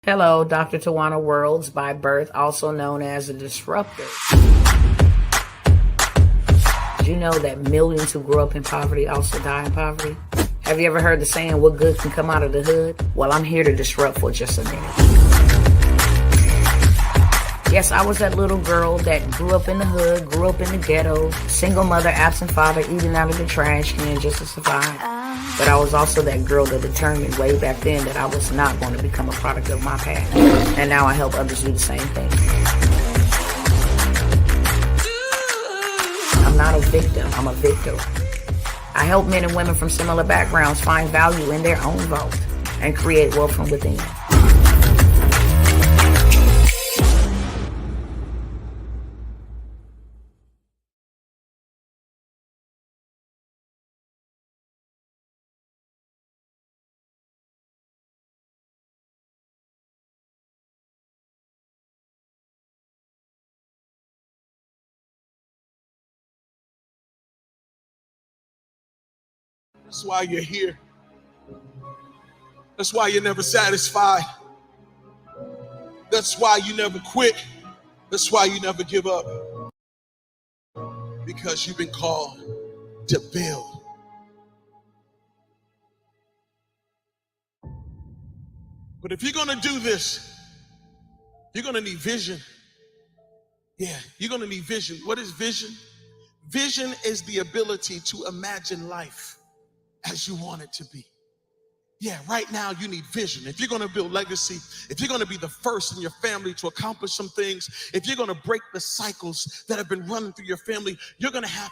Hello, Dr. Tawana Worlds by birth, also known as a disruptor. Did you know that millions who grew up in poverty also die in poverty? Have you ever heard the saying, what good can come out of the hood? Well, I'm here to disrupt for just a minute. Yes, I was that little girl that grew up in the hood, grew up in the ghetto, single mother, absent father, eating out of the trash can just to survive. But I was also that girl that determined way back then that I was not going to become a product of my past. And now I help others do the same thing. I'm not a victim, I'm a victor. I help men and women from similar backgrounds find value in their own vote and create wealth from within. That's why you're here. That's why you're never satisfied. That's why you never quit. That's why you never give up. Because you've been called to build. But if you're going to do this, you're going to need vision. Yeah, you're going to need vision. What is vision? Vision is the ability to imagine life as you want it to be. Yeah, right now you need vision. If you're going to build legacy, if you're going to be the first in your family to accomplish some things, if you're going to break the cycles that have been running through your family, you're going to have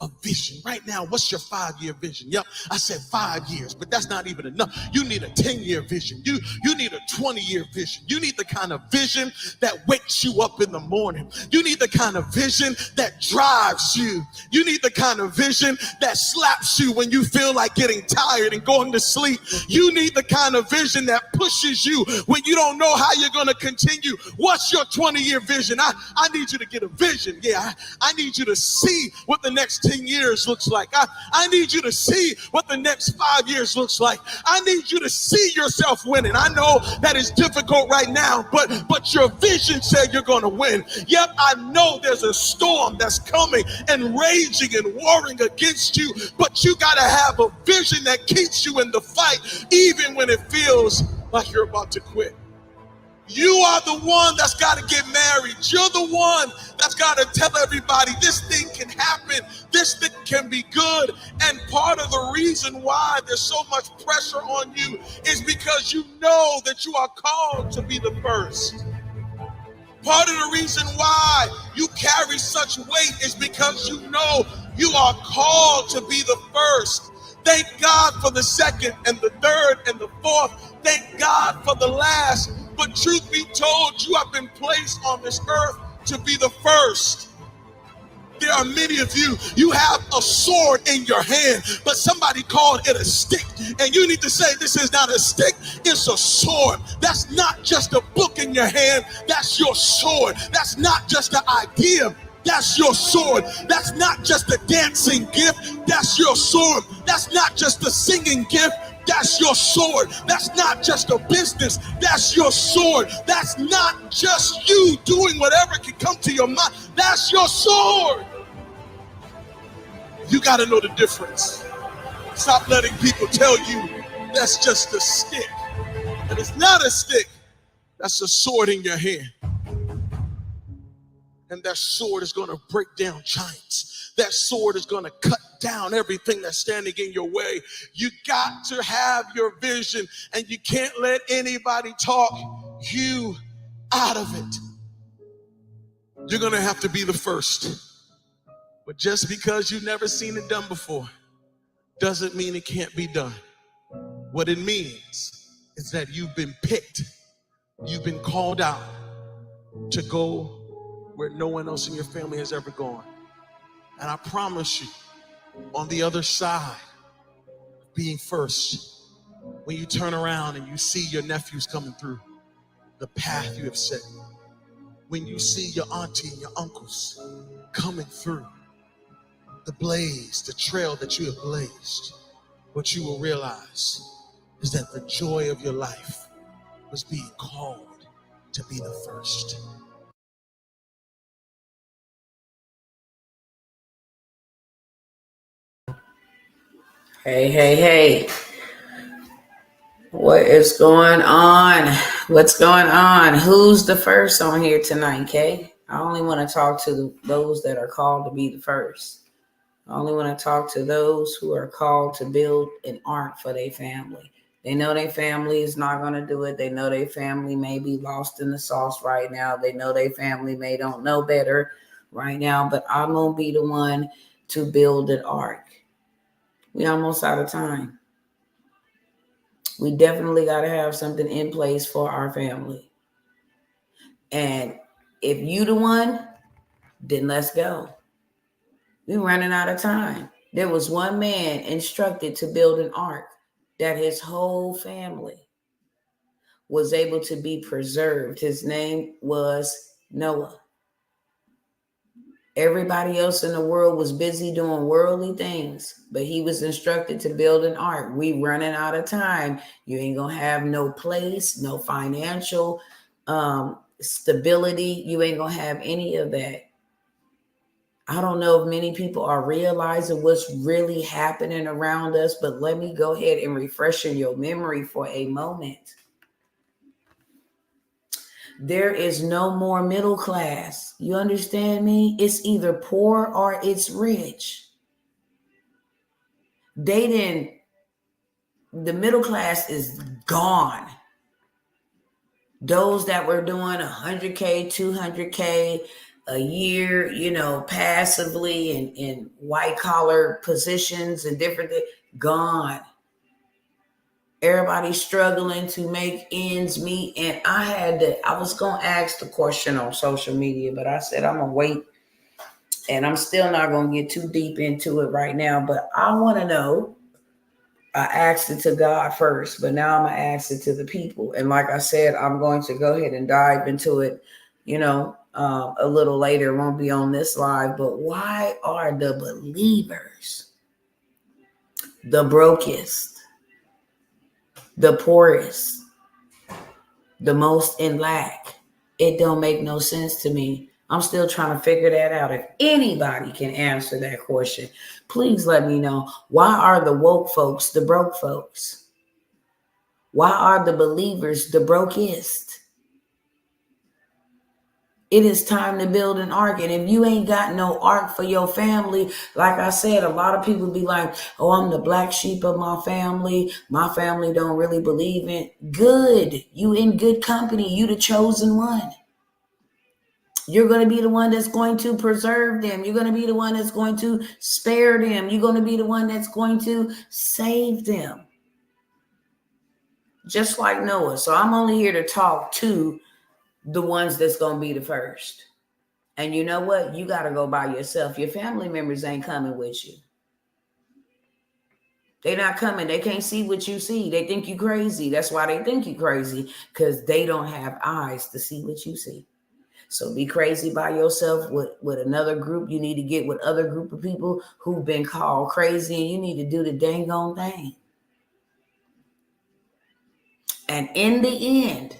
a vision. Right now, what's your 5-year vision? Yep, I said 5 years, but that's not even enough. You need a 10-year vision. You need a 20-year vision. You need the kind of vision that wakes you up in the morning. You need the kind of vision that drives you. You need the kind of vision that slaps you when you feel like getting tired and going to sleep. You need the kind of vision that pushes you when you don't know how you're going to continue. What's your 20-year vision? I need you to get a vision. Yeah, I need you to see what the next 10 years looks like. I need you to see what the next 5 years looks like. I need you to see yourself winning. I know that is difficult right now, but your vision said you're going to win. Yep, I know there's a storm that's coming and raging and warring against you, but you got to have a vision that keeps you in the fight, even when it feels like you're about to quit. You are the one that's got to get married. You're the one that's got to tell everybody this thing can happen. This thing can be good. And part of the reason why there's so much pressure on you is because you know that you are called to be the first. Part of the reason why you carry such weight is because you know you are called to be the first. Thank God for the second and the third and the fourth. Thank God for the last. But truth be told, you have been placed on this earth to be the first. There are many of you, you have a sword in your hand, but somebody called it a stick. And you need to say, this is not a stick, it's a sword. That's not just a book in your hand, that's your sword. That's not just an idea. That's your sword. That's not just a dancing gift. That's your sword. That's not just a singing gift. That's your sword. That's not just a business. That's your sword. That's not just you doing whatever can come to your mind. That's your sword. You got to know the difference. Stop letting people tell you that's just a stick. And it's not a stick. That's a sword in your hand. And that sword is going to break down giants. That sword is going to cut down everything that's standing in your way. You got to have your vision, and you can't let anybody talk you out of it. You're going to have to be the first. But just because you've never seen it done before doesn't mean it can't be done. What it means is that you've been picked. You've been called out to go where no one else in your family has ever gone. And I promise you, on the other side, being first, when you turn around and you see your nephews coming through the path you have set, when you see your auntie and your uncles coming through the blaze, the trail that you have blazed, what you will realize is that the joy of your life was being called to be the first. Hey. What is going on? What's going on? Who's the first on here tonight, Kay? I only want to talk to those that are called to be the first. I only want to talk to those who are called to build an ark for their family. They know their family is not going to do it. They know their family may be lost in the sauce right now. They know their family may don't know better right now, but I'm going to be the one to build an ark. We almost out of time. We definitely got to have something in place for our family. And if you the one, then let's go. We're running out of time. There was one man instructed to build an ark that his whole family was able to be preserved. His name was Noah. Everybody else in the world was busy doing worldly things, but he was instructed to build an ark. We running out of time. You ain't gonna have no place, no financial stability. You ain't gonna have any of that. I don't know if many people are realizing what's really happening around us, but let me go ahead and refresh your memory for a moment. There is no more middle class. You understand me? It's either poor or it's rich. The middle class is gone. Those that were doing 100K, 200K a year, passively in white collar positions and different things, gone. Everybody's struggling to make ends meet. And I was going to ask the question on social media, but I said, I'm going to wait. And I'm still not going to get too deep into it right now, but I want to know. I asked it to God first, but now I'm going to ask it to the people. And like I said, I'm going to go ahead and dive into it, a little later. It won't be on this live, but why are the believers the brokest, the poorest, the most in lack? It don't make no sense to me. I'm still trying to figure that out. If anybody can answer that question, please let me know. Why are the woke folks the broke folks? Why are the believers the brokest? It is time to build an ark. And if you ain't got no ark for your family, like I said, a lot of people be like, oh, I'm the black sheep of my family. My family don't really believe in. Good. You in good company. You the chosen one. You're going to be the one that's going to preserve them. You're going to be the one that's going to spare them. You're going to be the one that's going to save them. Just like Noah. So I'm only here to talk to the ones that's going to be the first. And you know what? You got to go by yourself. Your family members ain't coming with you. They're not coming. They can't see what you see. They think you crazy. That's why they think you crazy, because they don't have eyes to see what you see. So be crazy by yourself with another group. You need to get with other group of people who've been called crazy, and you need to do the dang on thing. And in the end,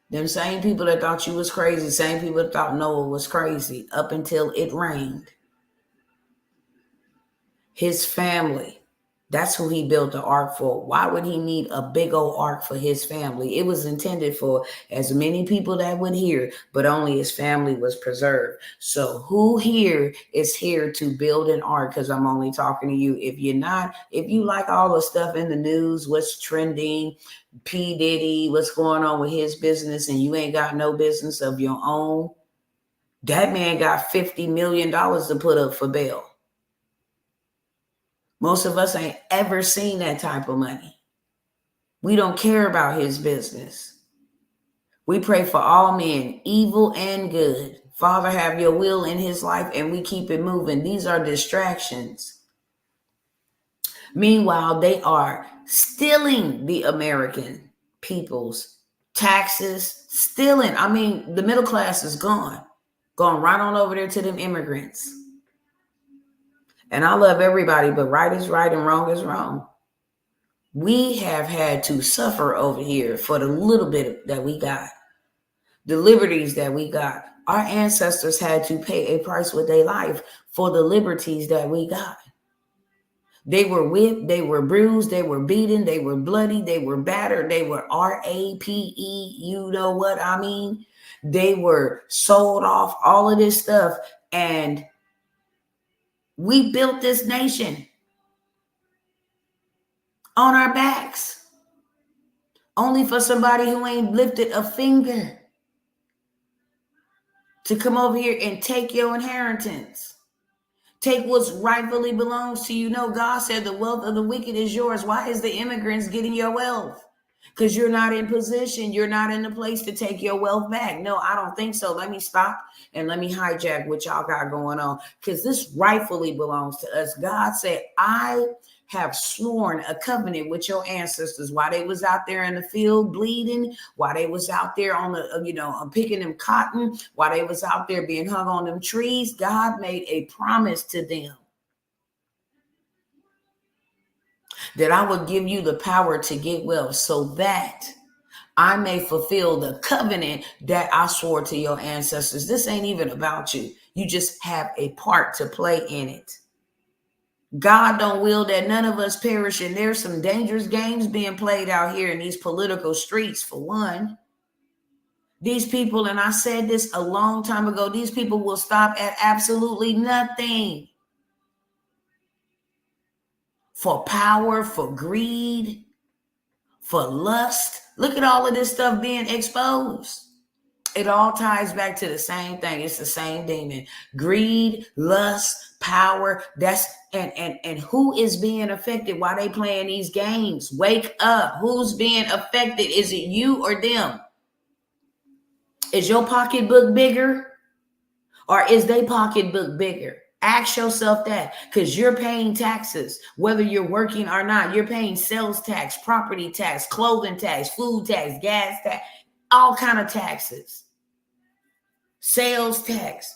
them same people that thought you was crazy, same people that thought Noah was crazy up until it rained. His family, that's who he built the ark for. Why would he need a big old ark for his family? It was intended for as many people that would hear, but only his family was preserved. So who here is here to build an ark? Because I'm only talking to you. If you like all the stuff in the news, what's trending, P. Diddy, what's going on with his business, and you ain't got no business of your own, that man got $50 million to put up for bail. Most of us ain't ever seen that type of money. We don't care about his business. We pray for all men, evil and good. Father, have your will in his life, and we keep it moving. These are distractions. Meanwhile, they are stealing the American people's taxes, stealing. I mean, the middle class is gone right on over there to them immigrants. And I love everybody, but right is right and wrong is wrong. We have had to suffer over here for the little bit that we got, the liberties that we got. Our ancestors had to pay a price with their life for the liberties that we got. They were whipped, they were bruised, they were beaten, they were bloody, they were battered, they were RAPE, you know what I mean? They were sold off, all of this stuff. And we built this nation on our backs, only for somebody who ain't lifted a finger to come over here and take your inheritance. Take what's rightfully belongs to you. No, God said the wealth of the wicked is yours. Why is the immigrants getting your wealth? Because you're not in position. You're not in the place to take your wealth back. No, I don't think so. Let me stop and let me hijack what y'all got going on, because this rightfully belongs to us. God said, I have sworn a covenant with your ancestors while they was out there in the field bleeding, while they was out there on the, picking them cotton, while they was out there being hung on them trees. God made a promise to them that I would give you the power to get wealth so that I may fulfill the covenant that I swore to your ancestors. This ain't even about you. You just have a part to play in it. God don't will that none of us perish, and there's some dangerous games being played out here in these political streets. For one, these people, and I said this a long time ago, these people will stop at absolutely nothing for power, for greed, for lust. Look at all of this stuff being exposed. It all ties back to the same thing. It's the same demon. Greed, lust, power. That's and who is being affected while they playing these games? Wake up. Who's being affected? Is it you or them? Is your pocketbook bigger? Or is their pocketbook bigger? Ask yourself that, because you're paying taxes, whether you're working or not. You're paying sales tax, property tax, clothing tax, food tax, gas tax, all kind of taxes. Sales tax.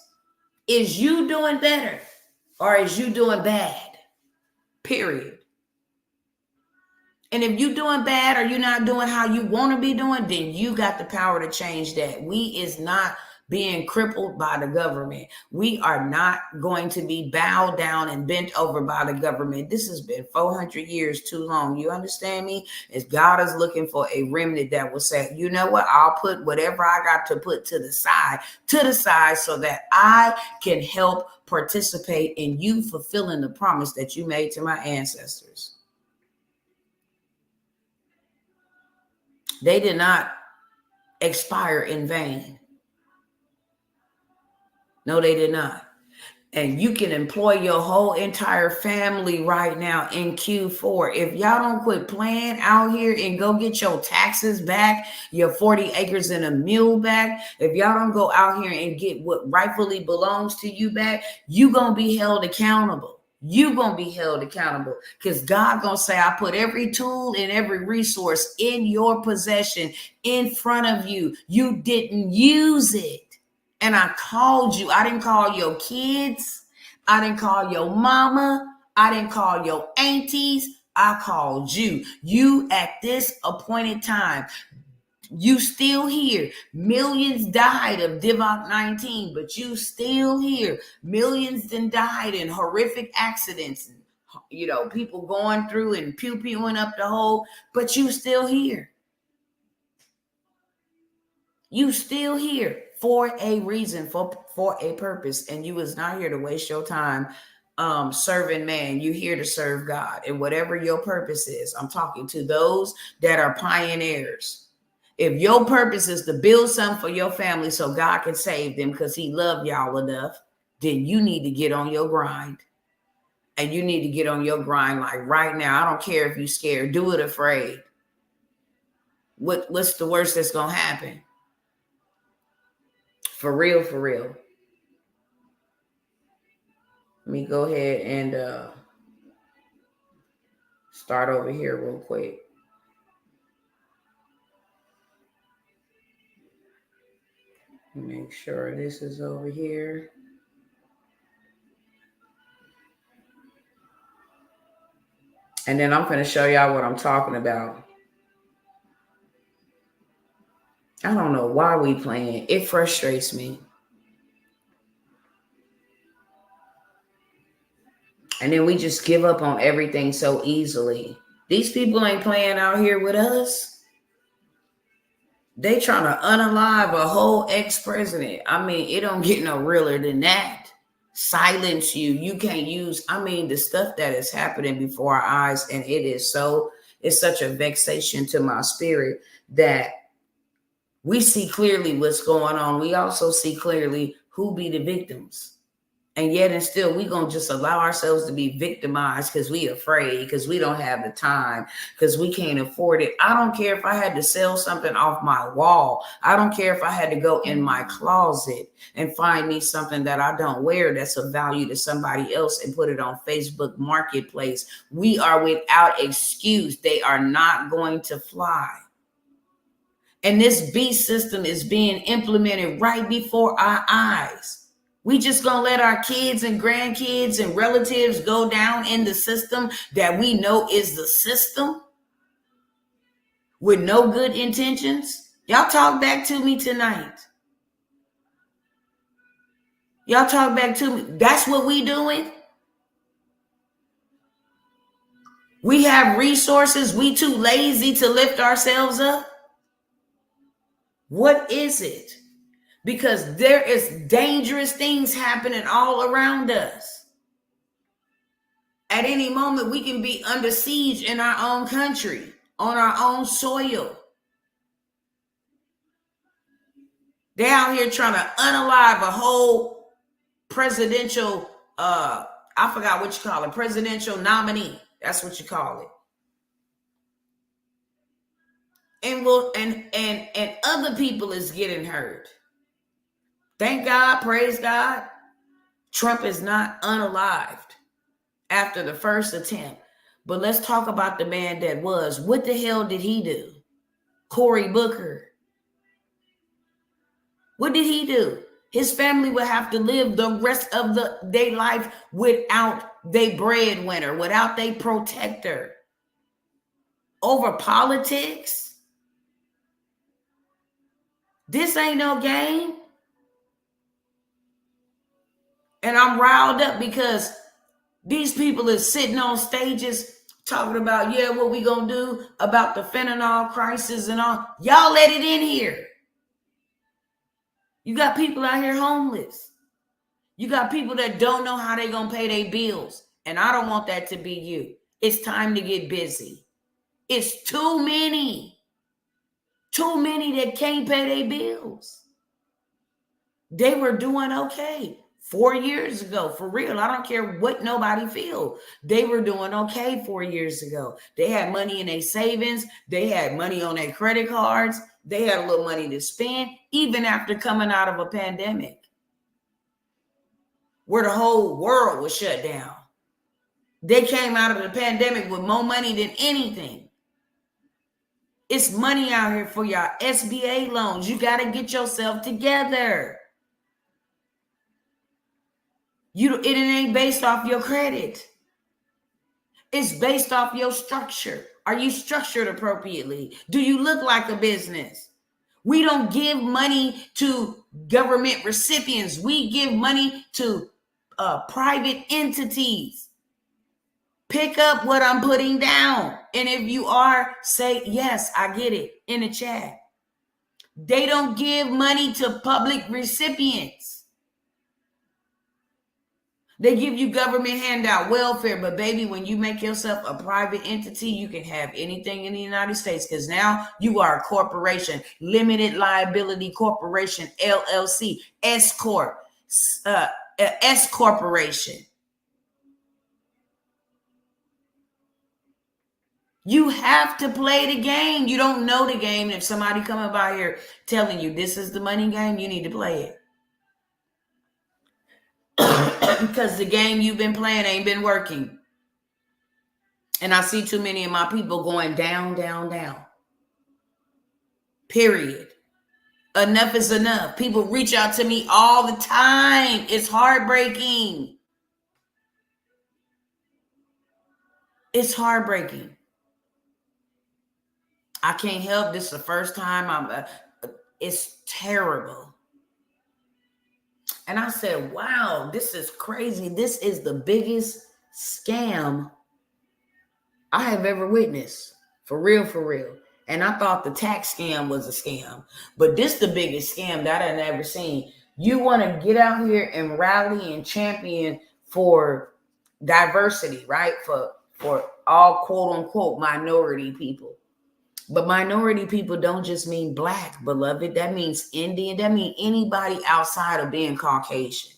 Is you doing better or is you doing bad? Period. And if you're doing bad or you're not doing how you want to be doing, then you got the power to change that. We is not being crippled by the government. We are not going to be bowed down and bent over by the government. This has been 400 years too long. You understand me? As God is looking for a remnant that will say, you know what? I'll put whatever I got to put to the side so that I can help participate in you fulfilling the promise that you made to my ancestors. They did not expire in vain. No, they did not. And you can employ your whole entire family right now in Q4. If y'all don't quit playing out here and go get your taxes back, your 40 acres and a mule back, if y'all don't go out here and get what rightfully belongs to you back, you going to be held accountable. You going to be held accountable, because God going to say, I put every tool and every resource in your possession in front of you. You didn't use it. And I called you. I didn't call your kids. I didn't call your mama. I didn't call your aunties. I called you. You at this appointed time. You still here. Millions died of Divock-19, but you still here. Millions then died in horrific accidents. People going through and pew-pewing up the hole, but you still here. You still here for a reason, for a purpose, and you was not here to waste your time serving man. You here to serve God, and whatever your purpose is. I'm talking to those that are pioneers. If your purpose is to build something for your family so God can save them because he loved y'all enough, then you need to get on your grind. And you need to get on your grind like right now. I don't care if you're scared. Do it afraid. What's the worst that's going to happen? For real, for real. Let me go ahead and start over here real quick. Make sure this is over here. And then I'm going to show y'all what I'm talking about. I don't know why we playing. It frustrates me. And then we just give up on everything so easily. These people ain't playing out here with us. They trying to unalive a whole ex-president. I mean, it don't get no realer than that. Silence you. You can't use, I mean, the stuff that is happening before our eyes. And it's such a vexation to my spirit that we see clearly what's going on. We also see clearly who be the victims. And yet and still, we going to just allow ourselves to be victimized because we afraid, because we don't have the time, because we can't afford it. I don't care if I had to sell something off my wall. I don't care if I had to go in my closet and find me something that I don't wear that's of value to somebody else and put it on Facebook Marketplace. We are without excuse. They are not going to fly. And this beast system is being implemented right before our eyes. We just gonna let our kids and grandkids and relatives go down in the system that we know is the system with no good intentions? Y'all talk back to me tonight. Y'all talk back to me. That's what we doing? We have resources. We too lazy to lift ourselves up? What is it? Because there is dangerous things happening all around us. At any moment, we can be under siege in our own country, on our own soil. They're out here trying to unalive a whole presidential, I forgot what you call it, presidential nominee. That's what you call it. And other people is getting hurt. Thank God, praise God, Trump is not unalived after the first attempt. But let's talk about the man that was. What the hell did he do? Cory Booker. What did he do? His family would have to live the rest of their life without their breadwinner, without their protector. Over politics? This ain't no game. And I'm riled up because these people is sitting on stages talking about, yeah, what we gonna do about the fentanyl crisis and all. Y'all let it in here. You got people out here homeless. You got people that don't know how they're gonna pay their bills. And I don't want that to be you. It's time to get busy. It's too many that can't pay their bills. They were doing okay 4 years ago, for real. I don't care what nobody feel. They were doing okay 4 years ago. They had money in their savings. They had money on their credit cards. They had a little money to spend, even after coming out of a pandemic where the whole world was shut down. They came out of the pandemic with more money than anything. It's money out here for y'all SBA loans. You got to get yourself together. It ain't based off your credit. It's based off your structure. Are you structured appropriately? Do you look like a business? We don't give money to government recipients. We give money to private entities. Pick up what I'm putting down. And if you are, say, yes, I get it in the chat. They don't give money to public recipients. They give you government handout, welfare, but baby, when you make yourself a private entity, you can have anything in the United States because now you are a corporation, limited liability corporation, LLC, S Corp, S Corporation. You have to play the game. You don't know the game. If somebody coming by here telling you this is the money game, you need to play it. Because the game you've been playing ain't been working. And I see too many of my people going down, down, down. Period. Enough is enough. People reach out to me all the time. It's heartbreaking. It's heartbreaking. I can't help this. The first time it's terrible. And I said, wow, this is crazy. This is the biggest scam I have ever witnessed. For real, for real. And I thought the tax scam was a scam. But this the biggest scam that I've ever seen. You want to get out here and rally and champion for diversity, right? For all quote unquote minority people. But minority people don't just mean black, beloved. That means Indian. That means anybody outside of being Caucasian.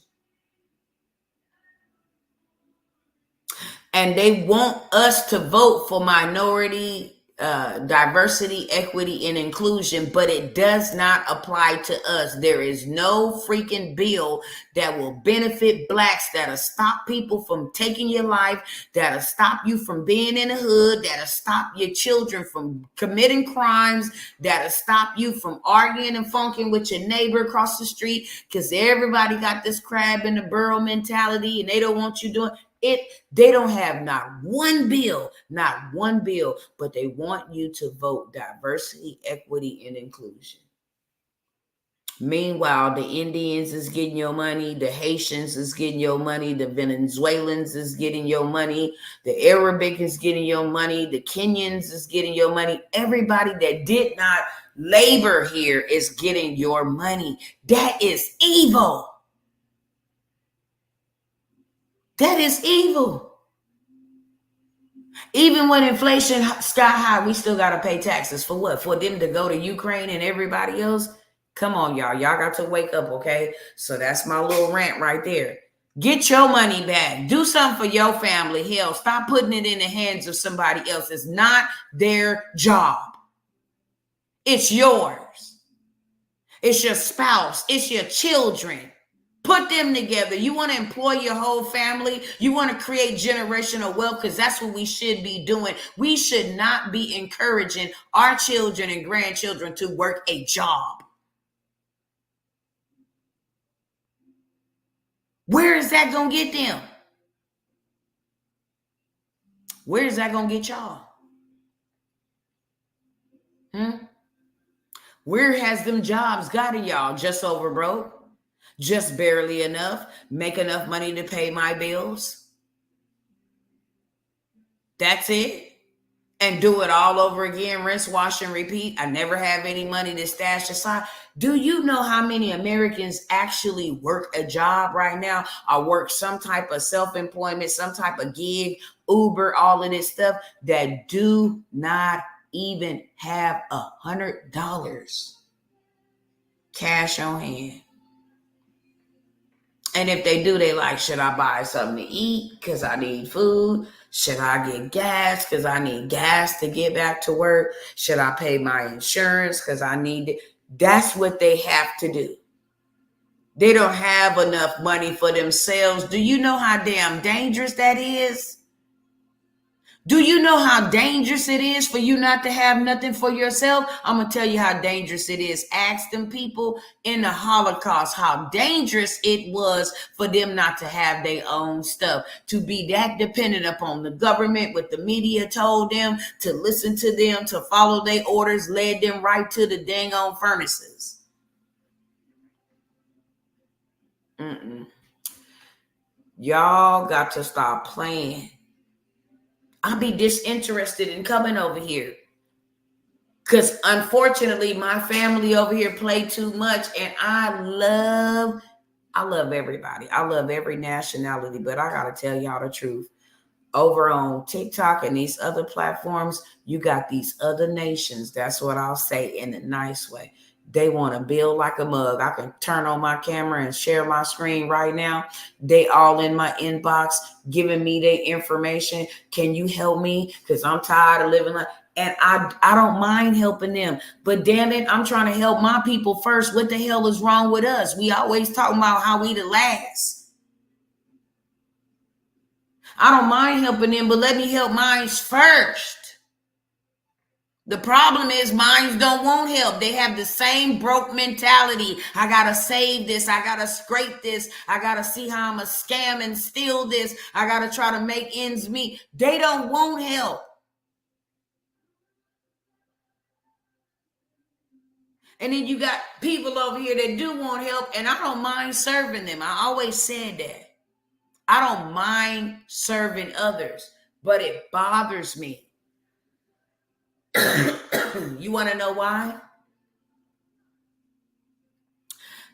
And they want us to vote for minority, diversity, equity, and inclusion, but it does not apply to us. There is no freaking bill that will benefit blacks, that'll stop people from taking your life, that'll stop you from being in the hood, that'll stop your children from committing crimes, that'll stop you from arguing and funking with your neighbor across the street, because everybody got this crab in the barrel mentality and they don't want you doing it. They don't have not one bill, but they want you to vote diversity, equity, and inclusion. Meanwhile, the Indians is getting your money, the Haitians is getting your money, the Venezuelans is getting your money, the Arabic is getting your money, the Kenyans is getting your money. Everybody that did not labor here is getting your money. That is evil. That is evil. Even when inflation sky high, we still got to pay taxes. For what? For them to go to Ukraine and everybody else? Come on, y'all. Y'all got to wake up, okay? So that's my little rant right there. Get your money back. Do something for your family. Hell, stop putting it in the hands of somebody else. It's not their job. It's yours. It's your spouse. It's your children. Put them together. You want to employ your whole family. You want to create generational wealth, because that's what we should be doing. We should not be encouraging our children and grandchildren to work a job. Where is that going to get them? Where is that going to get y'all? Where has them jobs gotten y'all? Just over broke? Just barely enough? Make enough money to pay my bills? That's it? And do it all over again, rinse, wash, and repeat? I never have any money to stash aside. Do you know how many Americans actually work a job right now, or work some type of self-employment, some type of gig, Uber, all of this stuff, that do not even have $100 cash on hand? And if they do, they like, should I buy something to eat because I need food? Should I get gas because I need gas to get back to work? Should I pay my insurance because I need it? That's what they have to do. They don't have enough money for themselves. Do you know how damn dangerous that is? Do you know how dangerous it is for you not to have nothing for yourself? I'm going to tell you how dangerous it is. Ask them people in the Holocaust how dangerous it was for them not to have their own stuff, to be that dependent upon the government, what the media told them, to listen to them, to follow their orders, led them right to the dang on furnaces. Y'all got to stop playing. I'll be disinterested in coming over here, because unfortunately my family over here play too much. And I love everybody. I love every nationality, but I gotta tell y'all the truth. Over on TikTok and these other platforms, you got these other nations. That's what I'll say in a nice way. They want to build like a mug. I can turn on my camera and share my screen right now. They all in my inbox giving me their information. Can you help me? Because I'm tired of living like, and I don't mind helping them. But damn it, I'm trying to help my people first. What the hell is wrong with us? We always talking about how we the last. I don't mind helping them, but let me help mine first. The problem is minds don't want help. They have the same broke mentality. I gotta save this. I gotta scrape this. I gotta see how I'm a scam and steal this. I gotta try to make ends meet. They don't want help. And then you got people over here that do want help, and I don't mind serving them. I always said that. I don't mind serving others, but it bothers me. You want to know why?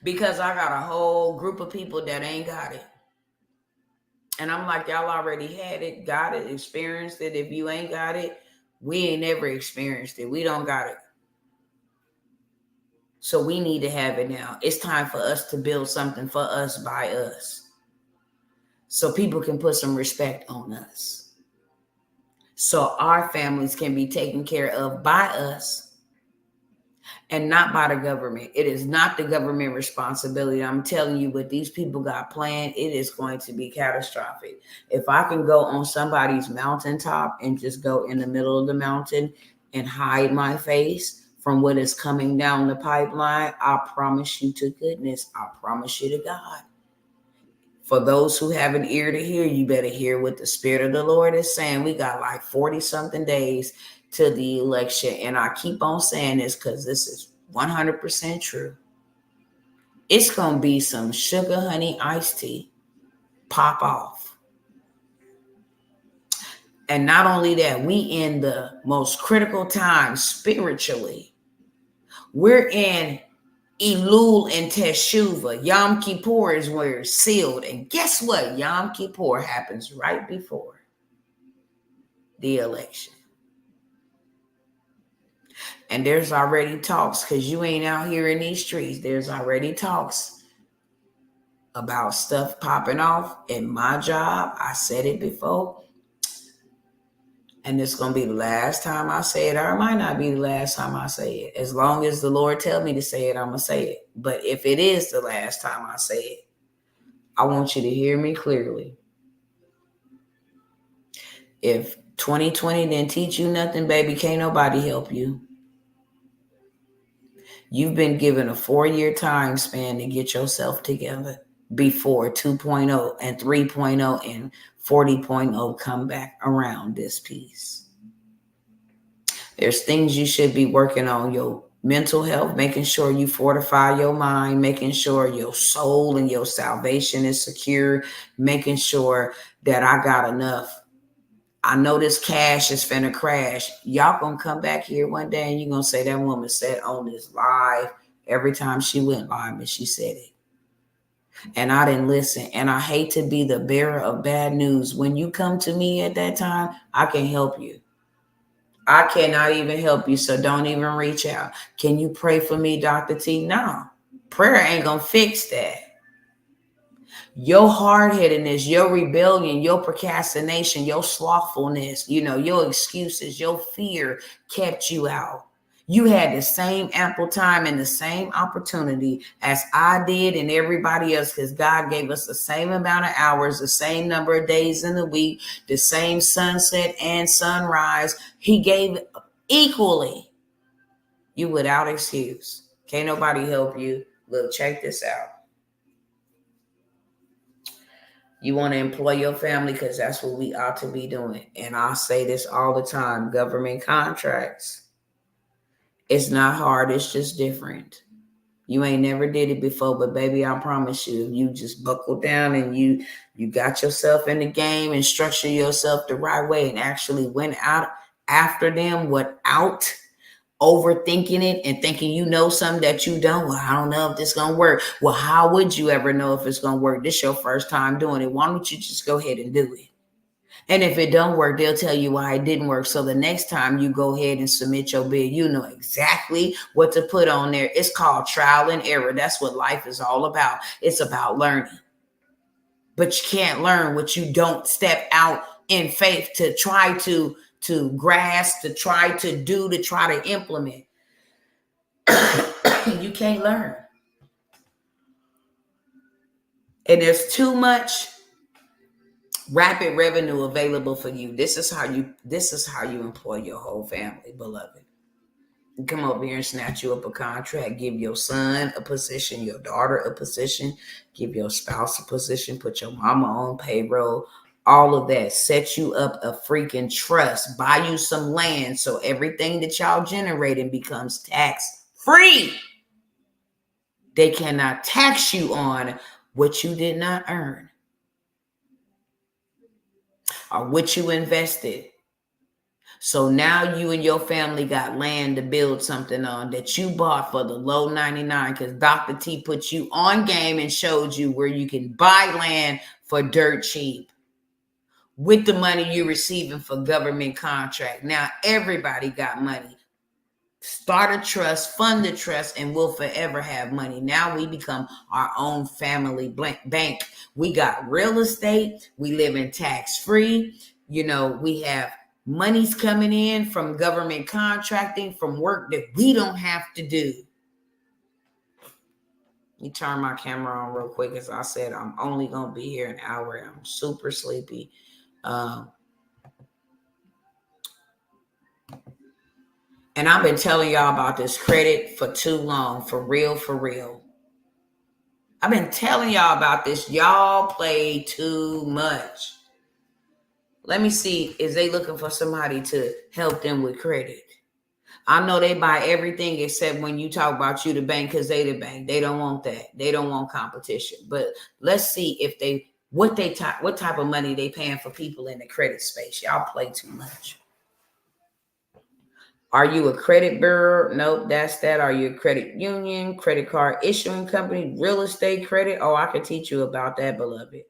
Because I got a whole group of people that ain't got it. And I'm like, y'all already had it, got it, experienced it. If you ain't got it, we ain't never experienced it. We don't got it. So we need to have it now. It's time for us to build something for us by us, so people can put some respect on us, so our families can be taken care of by us and not by the government. It is not the government responsibility. I'm telling you, what these people got planned, it is going to be catastrophic. If I can go on somebody's mountaintop and just go in the middle of the mountain and hide my face from what is coming down the pipeline, I promise you to goodness, I promise you to God. For those who have an ear to hear, you better hear what the Spirit of the Lord is saying. We got like 40 something days to the election. And I keep on saying this because this is 100% true. It's going to be some sugar honey iced tea pop off. And not only that, we in the most critical time spiritually. We're in Elul and Teshuvah. Yom Kippur is where it's sealed. And guess what? Yom Kippur happens right before the election. And there's already talks, because you ain't out here in these streets. There's already talks about stuff popping off in my job. I said it before. And it's going to be the last time I say it, or it might not be the last time I say it. As long as the Lord tell me to say it, I'm going to say it. But if it is the last time I say it, I want you to hear me clearly. If 2020 didn't teach you nothing, baby, can't nobody help you. You've been given a 4-year time span to get yourself together before 2.0 and 3.0 and 40.0 come back around this piece. There's things you should be working on. Your mental health, making sure you fortify your mind, making sure your soul and your salvation is secure, making sure that I got enough. I know this cash is finna crash. Y'all gonna come back here one day and you're gonna say that woman said on this live every time she went live, and she said it. And I didn't listen. And I hate to be the bearer of bad news. When you come to me at that time, I can help you. I cannot even help you, so don't even reach out. Can you pray for me, Dr. T? No. Prayer ain't gonna fix that. Your hard-headedness, your rebellion, your procrastination, your slothfulness, your excuses, your fear kept you out. You had the same ample time and the same opportunity as I did and everybody else, because God gave us the same amount of hours, the same number of days in the week, the same sunset and sunrise. He gave it equally. You without excuse. Can't nobody help you. Look, check this out. You want to employ your family, because that's what we ought to be doing. And I say this all the time. Government contracts. It's not hard. It's just different. You ain't never did it before, but baby, I promise you, if you just buckle down and you got yourself in the game and structure yourself the right way and actually went out after them without overthinking it and thinking you know something that you don't. Well, I don't know if this is going to work. Well, how would you ever know if it's going to work? This is your first time doing it. Why don't you just go ahead and do it? And if it don't work, they'll tell you why it didn't work. So the next time you go ahead and submit your bid, you know exactly what to put on there. It's called trial and error. That's what life is all about. It's about learning. But you can't learn what you don't step out in faith to try to grasp, to try to do, to try to implement. You can't learn. And there's too much rapid revenue available for you. This is how you employ your whole family, beloved. come over here and snatch you up a contract, give your son a position, your daughter a position, give your spouse a position, put your mama on payroll, all of that, set you up a freaking trust, buy you some land so everything that y'all generating becomes tax free. They cannot tax you on what you did not earn or what you invested. So now you and your family got land to build something on that you bought for the low 99 because Dr. T put you on game and showed you where you can buy land for dirt cheap with the money you're receiving for government contract. Now everybody got money. Start a trust, fund the trust, and we'll forever have money. Now we become our own family bank. We got real estate. We live in tax-free. We have money's coming in from government contracting, from work that we don't have to do. Let me turn my camera on real quick. As I said, I'm only going to be here an hour. I'm super sleepy. And I've been telling y'all about this credit for too long, for real. I've been telling y'all about this. Y'all play too much. Let me see, is they looking for somebody to help them with credit? I know they buy everything except when you talk about you the bank because they the bank. They don't want that. They don't want competition. But let's see if what type of money they paying for people in the credit space. Y'all play too much. Are you a credit bureau? Nope, that's that. Are you a credit union, credit card issuing company, real estate credit? Oh, I could teach you about that, beloved.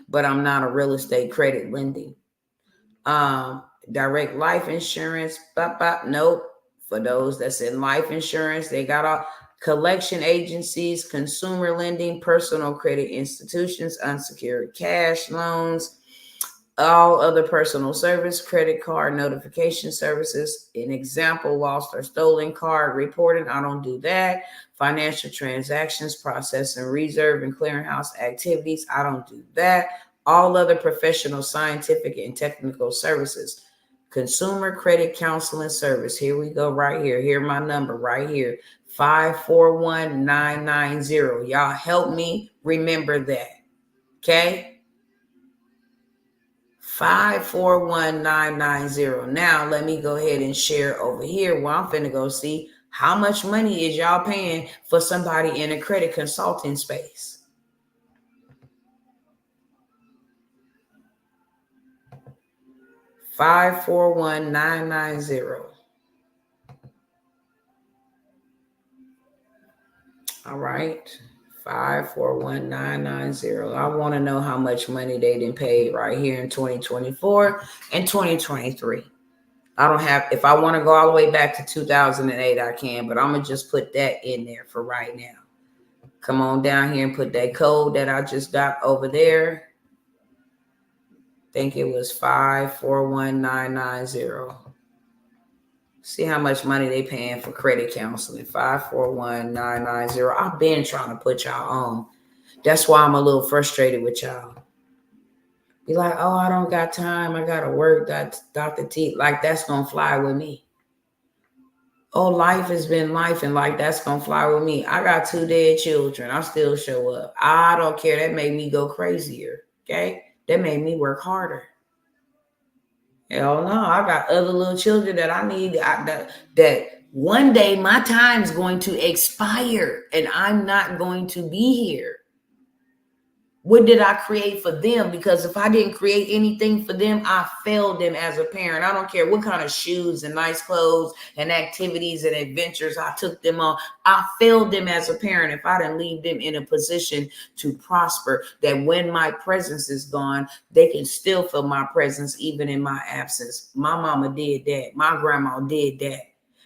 But I'm not a real estate credit lending. Direct life insurance. Nope. For those that's in life insurance, they got all collection agencies, consumer lending, personal credit institutions, unsecured cash loans, all other personal service, credit card notification services. An example, lost or stolen card reporting. I don't do that. Financial transactions, processing, reserve, and clearinghouse activities. I don't do that. All other professional, scientific, and technical services. Consumer credit counseling service. Here we go right here. Here's my number right here. 541-990. Y'all help me remember that. Okay? 541-990. Now let me go ahead and share over here where I'm finna go see how much money is y'all paying for somebody in a credit consulting space. 541-990. All right. 541-990. I want to know how much money they didn't pay right here in 2024 and 2023. I don't have, if I want to go all the way back to 2008, I can, but I'm going to just put that in there for right now. Come on down here and put that code that I just got over there. I think it was 541-990. See how much money they paying for credit counseling. 541-990. I've been trying to put y'all on. That's why I'm a little frustrated with y'all. Be like, oh, I don't got time. I got to work. That's Dr. T. Like, that's going to fly with me. Oh, life has been life, and like, that's going to fly with me. I got 2 dead children. I still show up. I don't care. That made me go crazier. Okay? That made me work harder. Hell no, I got other little children that I need that one day my time's going to expire and I'm not going to be here. What did I create for them? Because if I didn't create anything for them, I failed them as a parent. I don't care what kind of shoes and nice clothes and activities and adventures I took them on. I failed them as a parent if I didn't leave them in a position to prosper, that when my presence is gone, they can still feel my presence even in my absence. My mama did that. My grandma did that.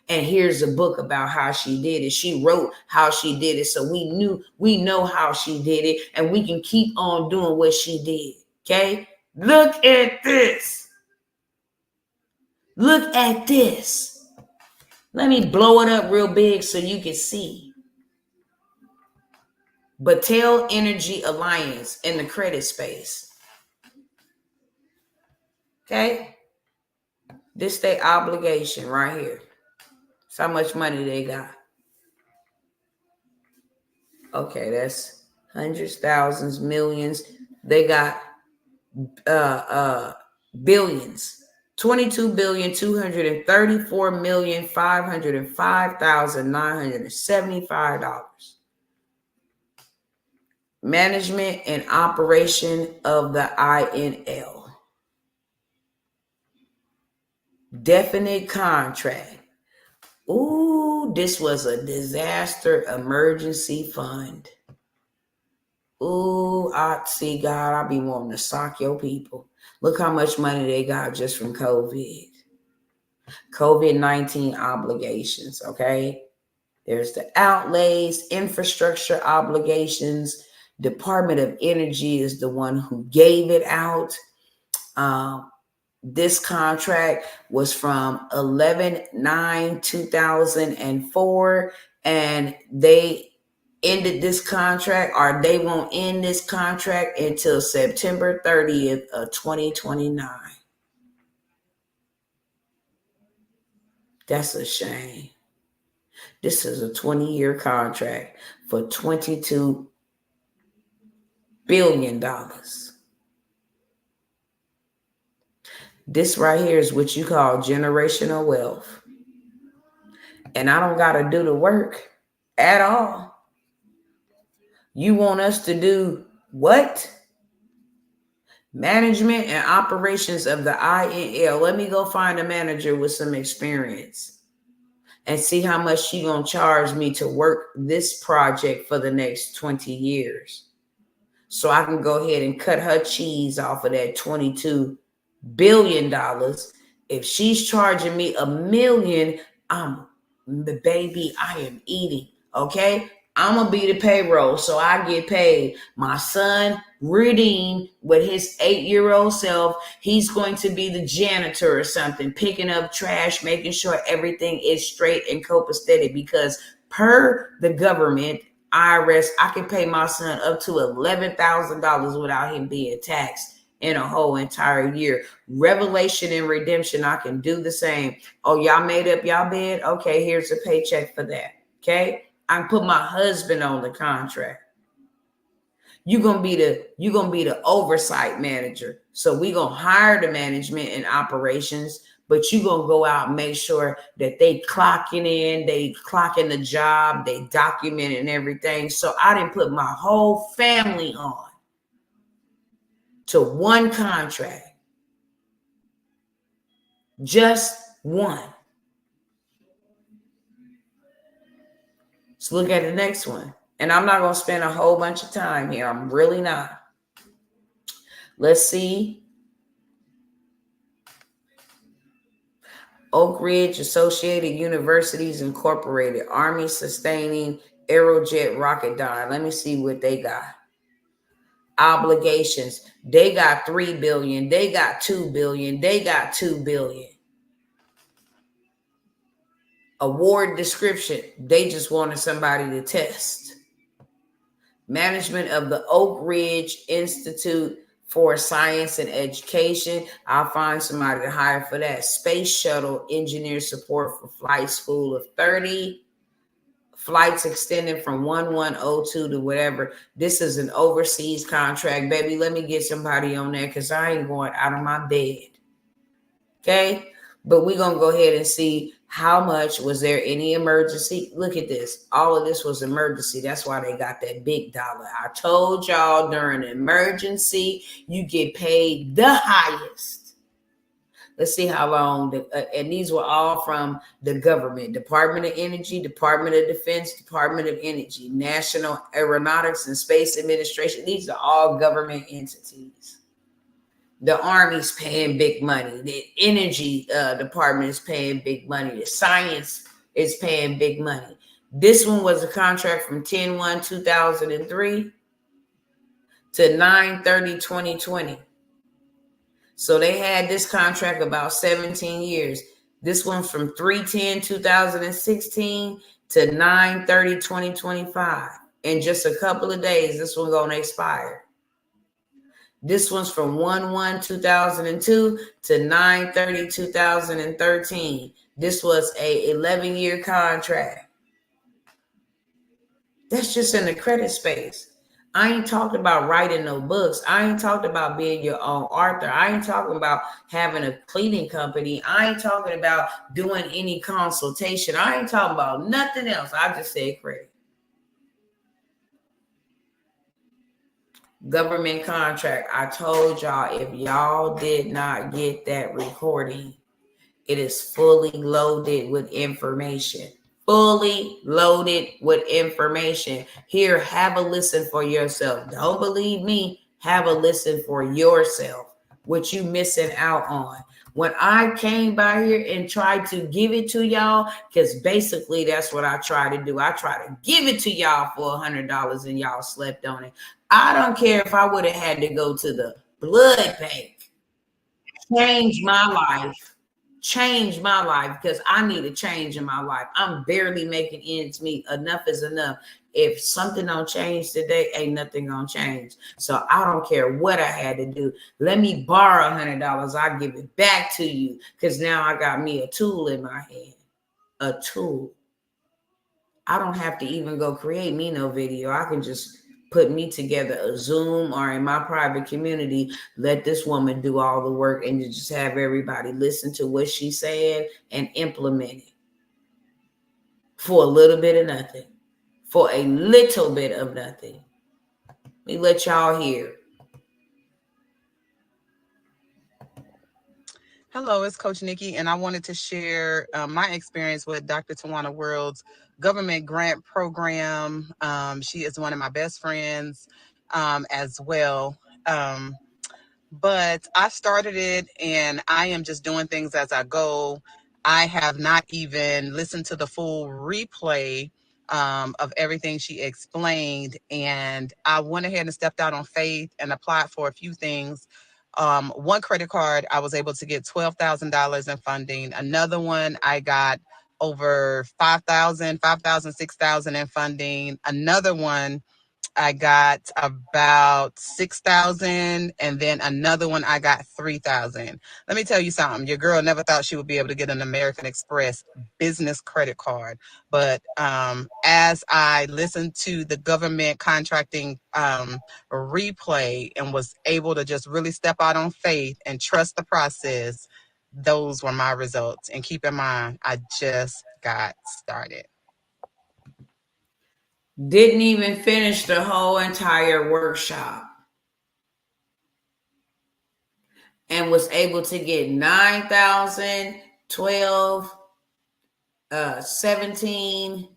And here's a book about how she did it. She wrote how she did it. So we know how she did it, and we can keep on doing what she did. Okay. Look at this. Look at this. Let me blow it up real big so you can see. Battelle Energy Alliance in the credit space. Okay. This their obligation right here. That's how much money they got. Okay, that's hundreds, thousands, millions. They got billions. 22,234,505,975. Management and operation of the INL. Definite contract. Ooh, this was a disaster emergency fund. Ooh, I see, God, I be wanting to sock your people. Look how much money they got just from COVID. COVID-19 obligations, okay? There's the outlays, infrastructure obligations. Department of Energy is the one who gave it out. This contract was from 11/9/2004, and they ended this contract, or they won't end this contract until September 30th of 2029. That's a shame. This is a 20-year contract for $22 billion. This right here is what you call generational wealth. And I don't got to do the work at all. You want us to do what? Management and operations of the INL. Let me go find a manager with some experience and see how much she gonna charge me to work this project for the next 20 years. So I can go ahead and cut her cheese off of that $22 billion. If she's charging me $1 million, the baby, I am eating. Okay, I'm gonna be the payroll, so I get paid. My son Redeem, with his 8-year-old self, he's going to be the janitor or something, picking up trash, making sure everything is straight and copacetic, because per the government IRS, I can pay my son up to $11,000 without him being taxed in a whole entire year. Revelation and redemption, I can do the same. Oh, y'all made up y'all bed? Okay, here's a paycheck for that. Okay, I can put my husband on the contract. You're gonna be the oversight manager. So we're gonna hire the management and operations, but you're gonna go out and make sure that they clocking in, they clocking the job, they documenting everything. So I didn't put my whole family on to one contract. Just one. Let's look at the next one. And I'm not going to spend a whole bunch of time here. I'm really not. Let's see. Oak Ridge Associated Universities Incorporated, Army Sustaining Aerojet Rocketdyne. Let me see what they got. Obligations. They got $3 billion. They got $2 billion. They got $2 billion. Award description. They just wanted somebody to test. Management of the Oak Ridge Institute for Science and Education. I'll find somebody to hire for that. Space Shuttle Engineer Support for Flight School of 30. Flights extending from 1102 to whatever. This is an overseas contract. Baby, let me get somebody on there because I ain't going out of my bed. Okay? But we're going to go ahead and see how much. Was there any emergency? Look at this. All of this was emergency. That's why they got that big dollar. I told y'all during an emergency, you get paid the highest. Let's see how long. And these were all from the government. Department of Energy, Department of Defense, Department of Energy, National Aeronautics and Space Administration. These are all government entities. The Army's paying big money. The Energy Department is paying big money. The Science is paying big money. This one was a contract from 10/1/2003 to 9/30/2020. So they had this contract about 17 years. This one's from 3/10/2016 to 9/30/2025. In just a couple of days, this one's going to expire. This one's from 1/1/2002 to 9/30/2013. This was a 11-year contract. That's just in the credit space. I ain't talking about writing no books. I ain't talking about being your own author. I ain't talking about having a cleaning company. I ain't talking about doing any consultation. I ain't talking about nothing else. I just said credit. Government contract. I told y'all, if y'all did not get that recording, it is fully loaded with information. Fully loaded with information. Here, have a listen for yourself. Don't believe me. Have a listen for yourself. What you missing out on. When I came by here and tried to give it to y'all, because basically that's what I try to do. I try to give it to y'all for $100 and y'all slept on it. I don't care if I would have had to go to the blood bank. Change my life. Change my life, because I need a change in my life. I'm barely making ends meet. Enough is enough. If something don't change today, ain't nothing gonna change. So I don't care what I had to do. Let me borrow $100. I'll give it back to you, because now I got me a tool in my hand. A tool. I don't have to even go create me no video. I can just put me together a Zoom or in my private community, let this woman do all the work and just have everybody listen to what she's saying and implement it for a little bit of nothing. For a little bit of nothing. Let me let y'all hear. Hello, it's Coach Nikki, and I wanted to share my experience with Dr. Tawana World's government grant program. She is one of my best friends as well. But I started it, and I am just doing things as I go. I have not even listened to the full replay of everything she explained, and I went ahead and stepped out on faith and applied for a few things. One credit card, I was able to get $12,000 in funding. Another one, I got over 5,000, 6,000 in funding. Another one, I got about 6,000, and then another one I got 3,000. Let me tell you something. Your girl never thought she would be able to get an American Express business credit card. But as I listened to the government contracting replay and was able to just really step out on faith and trust the process, those were my results. And keep in mind, I just got started. Didn't even finish the whole entire workshop. And was able to get 9,000, 12, 17.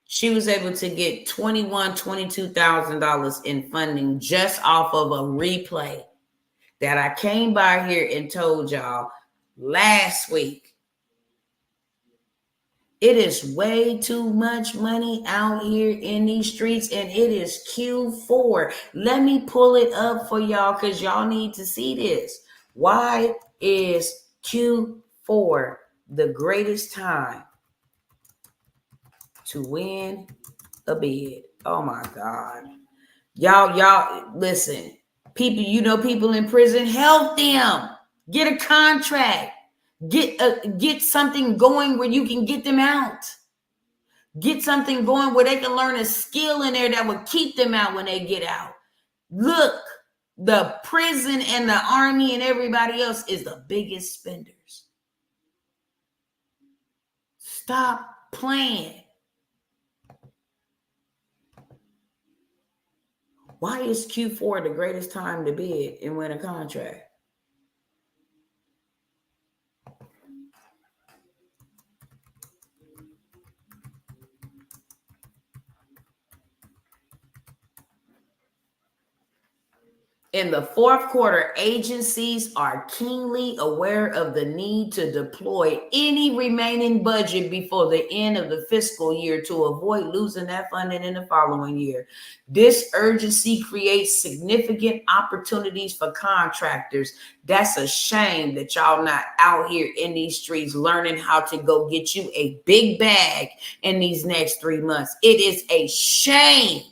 She was able to get $22,000 in funding just off of a replay that I came by here and told y'all last week. It is way too much money out here in these streets, and it is Q4. Let me pull it up for y'all, because y'all need to see this. Why is Q4 the greatest time to win a bid? Oh my God. Y'all, listen. People, people in prison, help them. Get a contract. Get something going where you can get them out. Get something going where they can learn a skill in there that will keep them out when they get out. Look, the prison and the army and everybody else is the biggest spenders. Stop playing. Why is Q4 the greatest time to bid and win a contract? In the fourth quarter, agencies are keenly aware of the need to deploy any remaining budget before the end of the fiscal year to avoid losing that funding in the following year. This urgency creates significant opportunities for contractors. That's a shame that y'all not out here in these streets learning how to go get you a big bag in these next 3 months. It is a shame.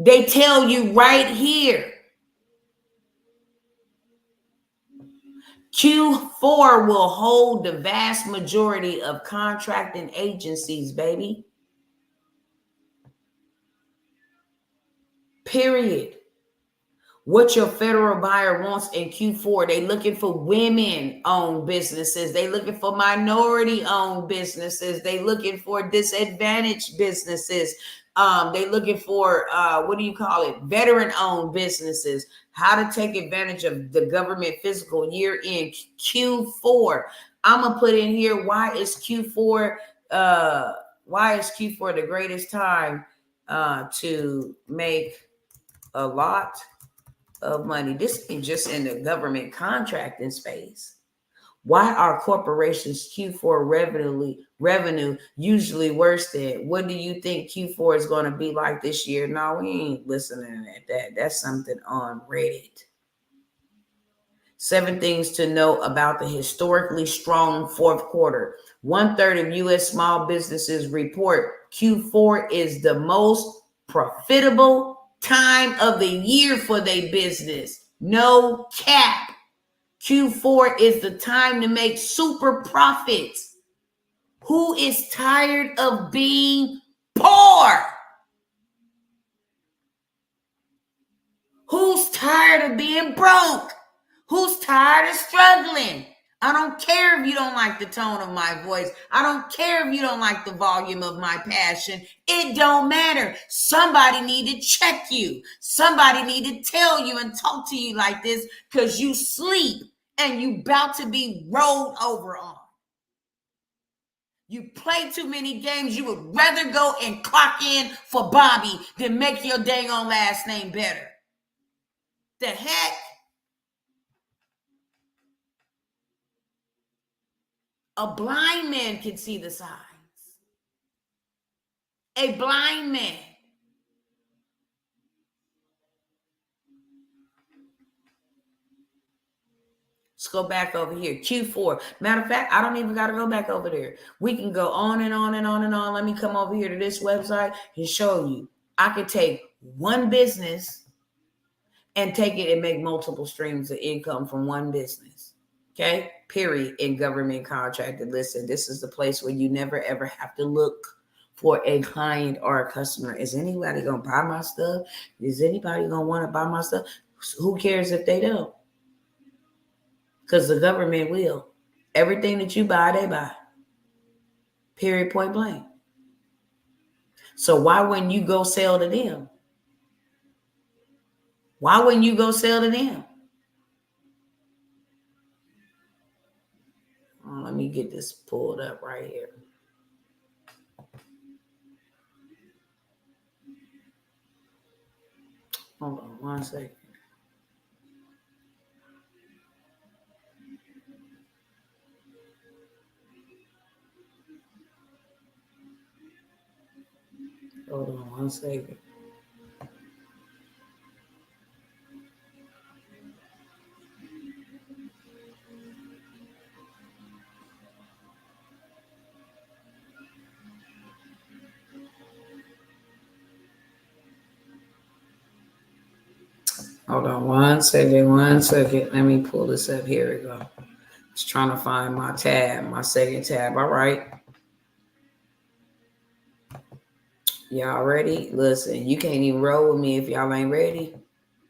They tell you right here, Q4 will hold the vast majority of contracting agencies, baby. Period. What your federal buyer wants in Q4, they looking for women-owned businesses. They looking for minority-owned businesses. They looking for disadvantaged businesses. They looking for, veteran-owned businesses. How to take advantage of the government fiscal year in Q4. I'm going to put in here, why is Q4 the greatest time to make a lot of money? This ain't just in the government contracting space. Why are corporations Q4 revenue usually worse than? What do you think Q4 is going to be like this year? No, we ain't listening at that. That's something on Reddit. 7 things to know about the historically strong fourth quarter. 1/3 of U.S. small businesses report Q4 is the most profitable time of the year for their business. No cap. Q4 is the time to make super profits. Who is tired of being poor? Who's tired of being broke? Who's tired of struggling? I don't care if you don't like the tone of my voice. I don't care if you don't like the volume of my passion. It don't matter. Somebody need to check you. Somebody need to tell you and talk to you like this because you sleep and you about to be rolled over on. You play too many games. You would rather go and clock in for Bobby than make your dang on last name better. The heck? A blind man can see the signs. A blind man. Let's go back over here. Q4. Matter of fact, I don't even got to go back over there. We can go on and on and on and on. Let me come over here to this website and show you. I could take one business and take it and make multiple streams of income from one business. Okay? Period. In government contracted. Listen, this is the place where you never ever have to look for a client or a customer. Is anybody going to buy my stuff? Is anybody going to want to buy my stuff? Who cares if they don't? Because the government will. Everything that you buy, they buy. Period, point blank. So why wouldn't you go sell to them? Why wouldn't you go sell to them? Oh, let me get this pulled up right here. Hold on 1 second. Hold on 1 second. Hold on 1 second. Let me pull this up. Here we go. Just trying to find my tab, my second tab. All right. Y'all ready? Listen, you can't even roll with me if y'all ain't ready.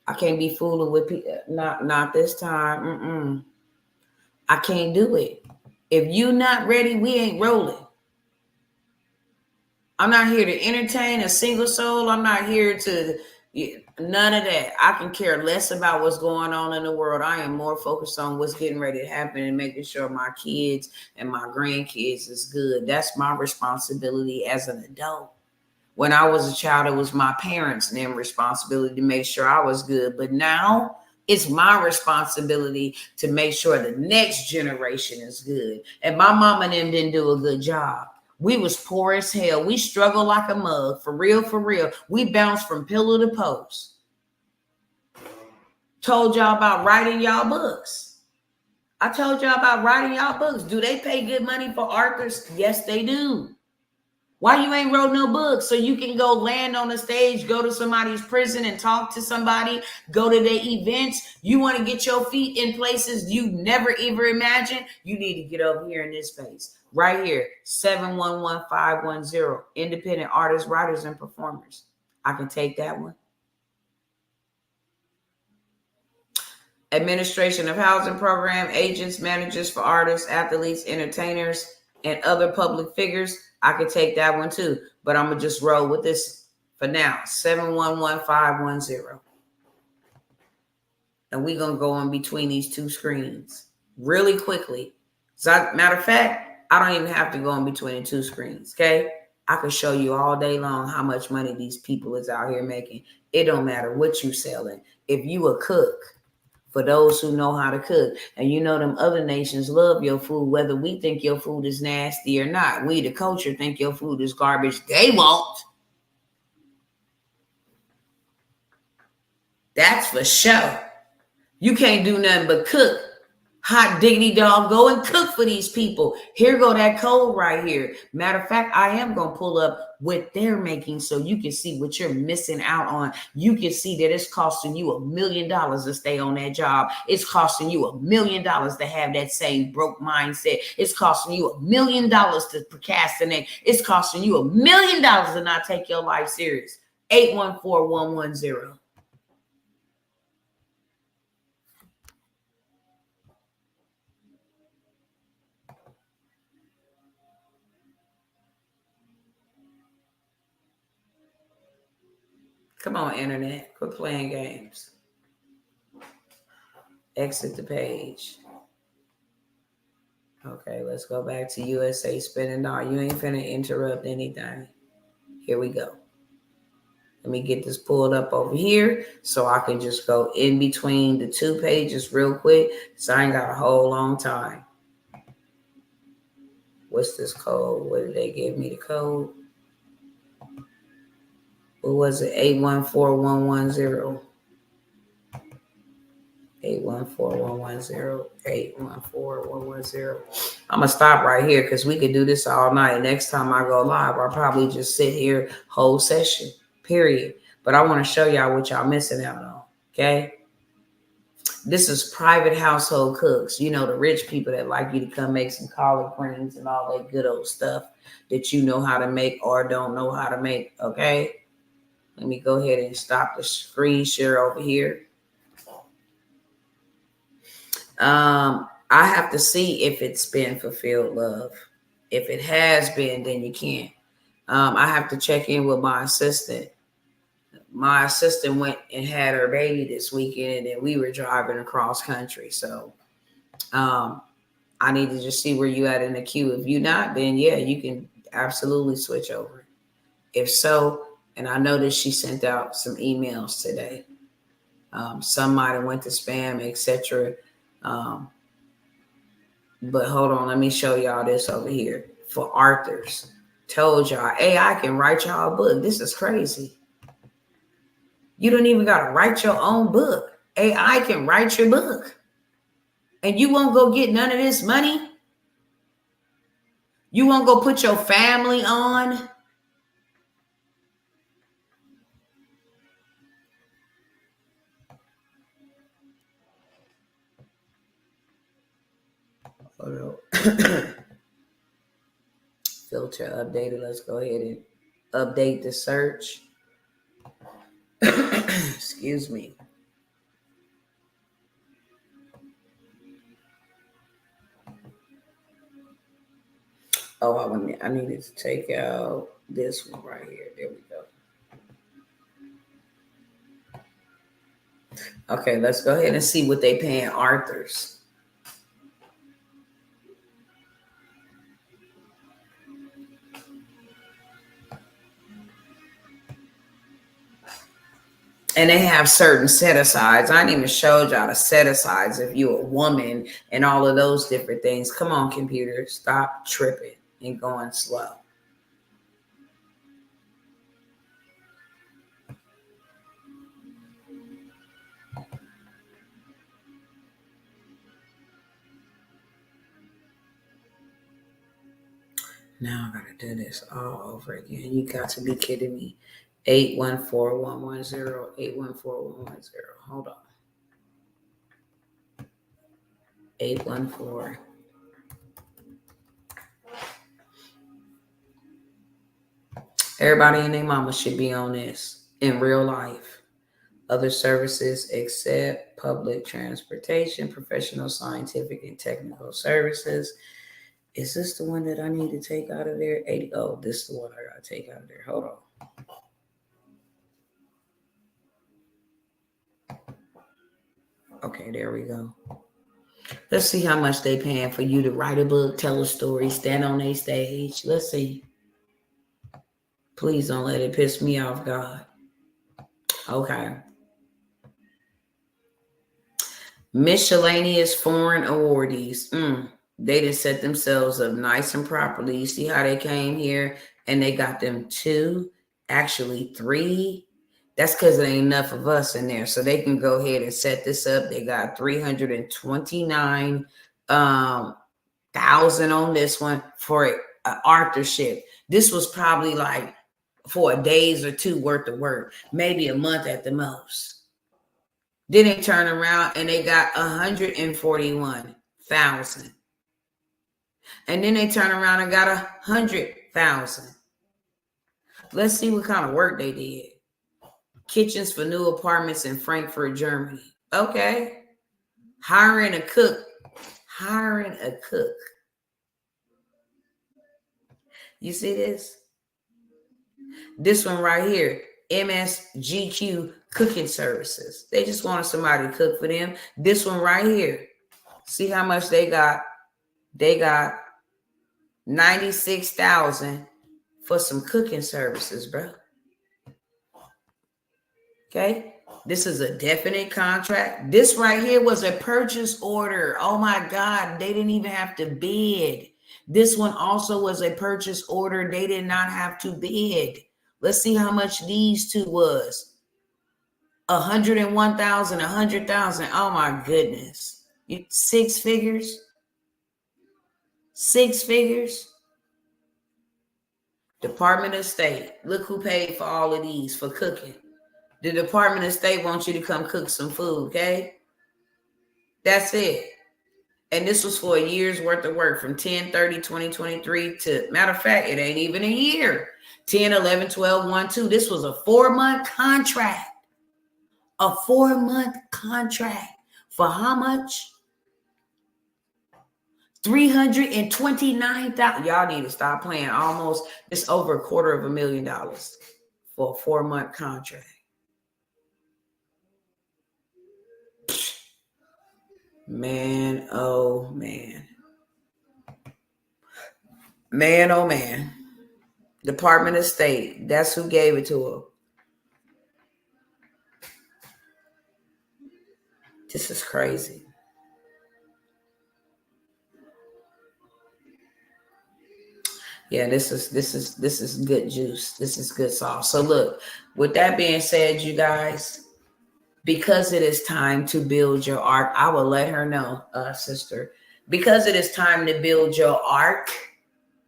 I can't be fooling with people. Not this time. I can't do it. If you not ready, we ain't rolling. I'm not here to entertain a single soul. I'm not here to none of that. I can care less about what's going on in the world. I am more focused on what's getting ready to happen and making sure my kids and my grandkids is good. That's my responsibility as an adult. When I was a child, it was my parents' and their responsibility to make sure I was good. But now it's my responsibility to make sure the next generation is good. And my mama and them didn't do a good job. We was poor as hell. We struggled like a mug. For real, for real. We bounced from pillow to post. Told y'all about writing y'all books. I told y'all about writing y'all books. Do they pay good money for authors? Yes, they do. Why you ain't wrote no book so you can go land on the stage, go to somebody's prison and talk to somebody, go to their events? You want to get your feet in places you never ever imagined? You need to get over here in this space. Right here, 711510, independent artists, writers, and performers. I can take that one. Administration of housing program, agents, managers for artists, athletes, entertainers, and other public figures. I could take that one too, but I'm going to just roll with this for now. 711510. And we're going to go in between these two screens really quickly. Matter of fact, I don't even have to go in between the two screens, okay? I could show you all day long how much money these people is out here making. It don't matter what you selling. If you a cook, for those who know how to cook, and you know them other nations love your food, whether we think your food is nasty or not. We, the culture, think your food is garbage. They won't. That's for sure. You can't do nothing but cook. Hot diggity dog, go and cook for these people. Here go that code right here. Matter of fact, I am going to pull up what they're making so you can see what you're missing out on. You can see that it's costing you $1 million to stay on that job. It's costing you $1 million to have that same broke mindset. It's costing you $1 million to procrastinate. It's costing you $1 million to not take your life serious. 814110. Come on, internet. Quit playing games. Exit the page. Okay, let's go back to USA spending all. You ain't finna interrupt anything. Here we go. Let me get this pulled up over here so I can just go in between the two pages real quick, because I ain't got a whole long time. What's this code? What did they give me the code? What was it? 814110. 814110. 814110. I'm gonna stop right here because we could do this all night. Next time I go live, I'll probably just sit here whole session, period. But I want to show y'all what y'all missing out on. Okay. This is private household cooks. You know, the rich people that like you to come make some collard greens and all that good old stuff that you know how to make or don't know how to make. Okay. Let me go ahead and stop the screen share over here. I have to see if it's been fulfilled, love. If it has been, then you can't. I have to check in with my assistant. My assistant went and had her baby this weekend, and we were driving across country. So I need to just see where you at in the queue. If you're not, then yeah, you can absolutely switch over. If so, and I noticed she sent out some emails today. Some might have went to spam, etc. But hold on, let me show y'all this over here. For authors, told y'all, AI can write y'all a book. This is crazy. You don't even got to write your own book. AI can write your book. And you won't go get none of this money. You won't go put your family on. Hold on. Filter updated. Let's go ahead and update the search. Excuse me. Oh, I needed to take out this one right here. There we go. Okay, let's go ahead and see what they paying authors. And they have certain set-asides. I ain't even showed y'all the set-asides if you're a woman and all of those different things. Come on, computer. Stop tripping and going slow. Now I gotta do this all over again. You got to be kidding me. 814-110, 814-110. Hold on. 814. Everybody and their mama should be on this in real life. Other services except public transportation, professional, scientific, and technical services. Is this the one that I need to take out of there? 80. Oh, this is the one I gotta take out of there. Hold on. Okay, there we go. Let's see how much they paying for you to write a book, tell a story, stand on a stage. Let's see. Please don't let it piss me off, God. Okay. Miscellaneous foreign awardees. They done set themselves up nice and properly. You see how they came here and they got them 2, actually 3. That's because there ain't enough of us in there. So they can go ahead and set this up. They got 329,000 on this one for an authorship. This was probably like for a days or 2 worth of work, maybe a month at the most. Then they turn around and they got 141,000. And then they turn around and got 100,000. Let's see what kind of work they did. Kitchens for new apartments in Frankfurt, Germany. Okay. Hiring a cook. You see this? This one right here. MSGQ cooking services. They just wanted somebody to cook for them. This one right here. See how much they got? They got 96,000 for some cooking services, bro. Okay. This is a definite contract. This right here was a purchase order. Oh my God. They didn't even have to bid. This one also was a purchase order. They did not have to bid. Let's see how much these 2 was. 101,000, 100,000. Oh my goodness. 6 figures. 6 figures. Department of State. Look who paid for all of these for cooking. The Department of State wants you to come cook some food, okay? That's it. And this was for a year's worth of work from 10/30/2023 to, matter of fact, it ain't even a year. 10/11/12/1/2. This was a 4-month contract. A 4-month contract for how much? 329,000. Y'all need to stop playing. Almost, it's over $250,000 for a 4-month contract. Man, oh man. Man, oh man. Department of State. That's who gave it to him. This is crazy. Yeah, this is good juice. This is good sauce. So look, with that being said, you guys, because it is time to build your ark, I will let her know, sister, because it is time to build your ark.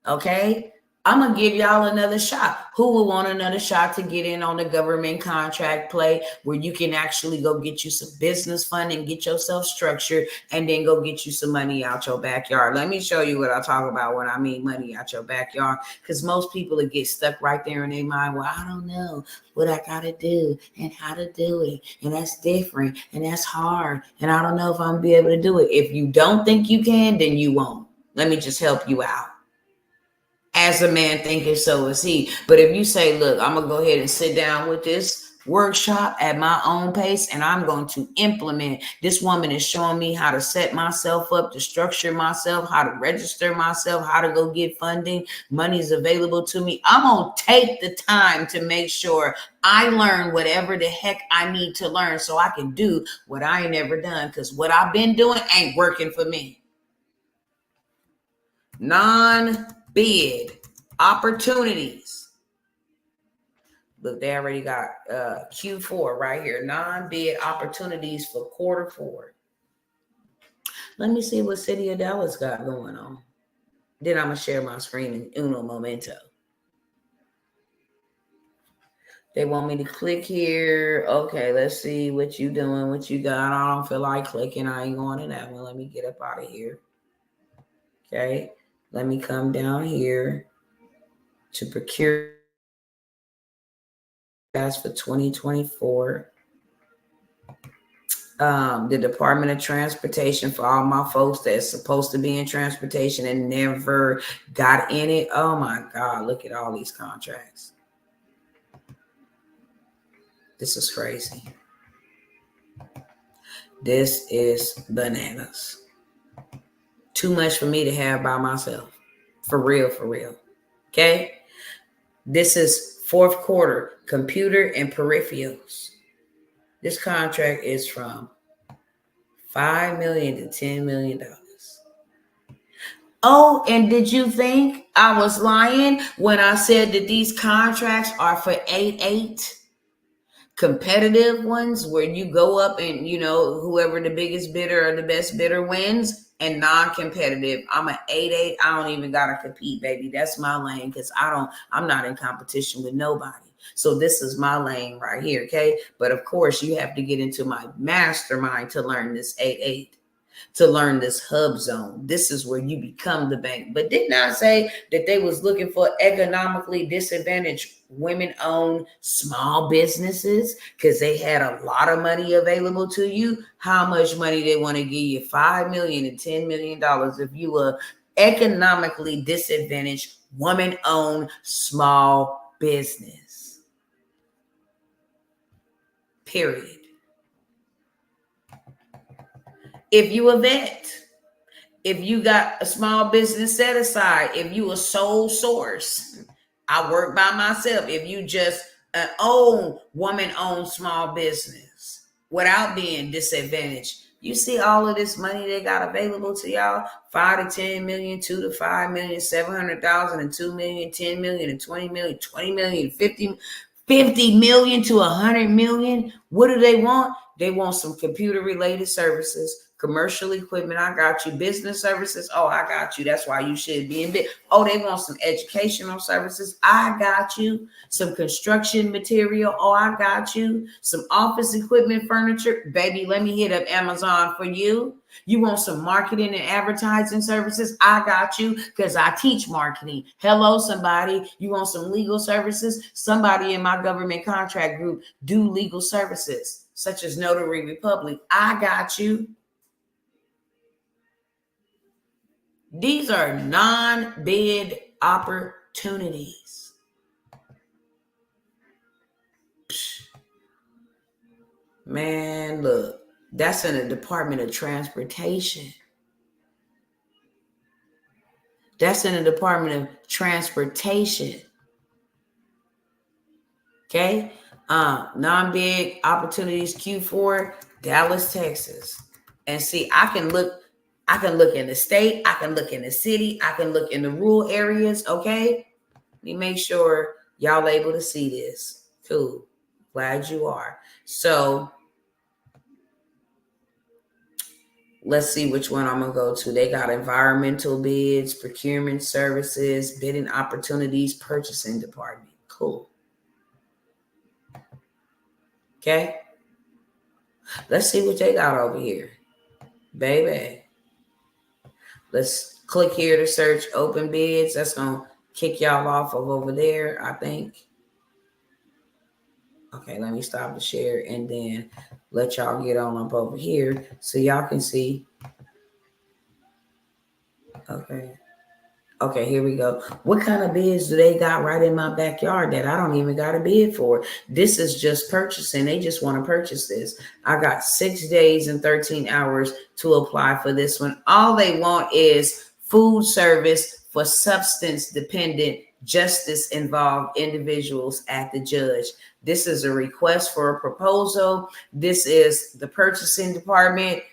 Okay. I'm going to give y'all another shot. Who will want another shot to get in on the government contract play where you can actually go get you some business funding, get yourself structured, and then go get you some money out your backyard? Let me show you what I talk about when I mean money out your backyard, because most people will get stuck right there in their mind. Well, I don't know what I got to do and how to do it. And that's different and that's hard. And I don't know if I'm going to be able to do it. If you don't think you can, then you won't. Let me just help you out. As a man thinketh, so is he. But if you say, look, I'm going to go ahead and sit down with this workshop at my own pace, and I'm going to implement. This woman is showing me how to set myself up, to structure myself, how to register myself, how to go get funding. Money is available to me. I'm going to take the time to make sure I learn whatever the heck I need to learn so I can do what I ain't never done, because what I've been doing ain't working for me. Non-bid opportunities. Look, they already got Q4 right here. Non-bid opportunities for Q4. Let me see what City of Dallas got going on. Then I'm going to share my screen in uno momento. They want me to click here. Okay, let's see what you doing, what you got. I don't feel like clicking. I ain't going to that one. Let me get up out of here. Okay, let me come down here to procure gas for 2024. The Department of Transportation, for all my folks that's supposed to be in transportation and never got in it. Oh my God, look at all these contracts. This is crazy. This is bananas. Too much for me to have by myself. For real, for real. Okay? This is fourth quarter, computer and peripherals. This contract is from $5 million to $10 million. Oh, and did you think I was lying when I said that these contracts are for 8-8? Competitive ones where you go up and, you know, whoever the biggest bidder or the best bidder wins, and non-competitive. I'm an 8-8. I don't even got to compete, baby. That's my lane because I'm not in competition with nobody. So this is my lane right here, okay? But of course, you have to get into my mastermind to learn this 8-8. To learn this hub zone. This is where you become the bank. But didn't I say that they was looking for economically disadvantaged women-owned small businesses because they had a lot of money available to you? How much money they want to give you? $5 million and $10 million if you were economically disadvantaged woman-owned small business. Period. If you a vet, if you got a small business set aside, if you a sole source, I work by myself. If you just an own woman-owned small business without being disadvantaged, you see all of this money they got available to y'all: 5 to 10 million, 2 to 5 million, 700,000 and 2 million, 10 million and 20 million, 20 million, 50 million to 100 million. What do they want? They want some computer-related services, commercial equipment. I got you. Business services. Oh, I got you. That's why you should be in bit. Oh, they want some educational services. I got you. Some construction material. Oh, I got you. Some office equipment, furniture. Baby, let me hit up Amazon for you. You want some marketing and advertising services? I got you because I teach marketing. Hello, somebody. You want some legal services? Somebody in my government contract group do legal services, such as Notary Republic. I got you. These are non-bid opportunities. Man, look, that's in the Department of Transportation. That's in the Department of Transportation. Okay. Non-bid opportunities, Q4, Dallas, Texas. And see, I can look in the state, I can look in the city, I can look in the rural areas. Okay. Let me make sure y'all able to see this. Cool. Glad you are. So let's see which one I'm going to go to. They got environmental bids, procurement services, bidding opportunities, purchasing department. Cool. Okay. Let's see what they got over here. Baby. Let's click here to search open bids. That's going to kick y'all off of over there, I think. Okay, let me stop the share and then let y'all get on up over here so y'all can see. Okay, here we go. What kind of bids do they got right in my backyard that I don't even got a bid for? This is just purchasing. They just want to purchase this. I got 6 days and 13 hours to apply for this one. All they want is food service for substance-dependent, justice-involved individuals at the judge. This is a request for a proposal. This is the purchasing department.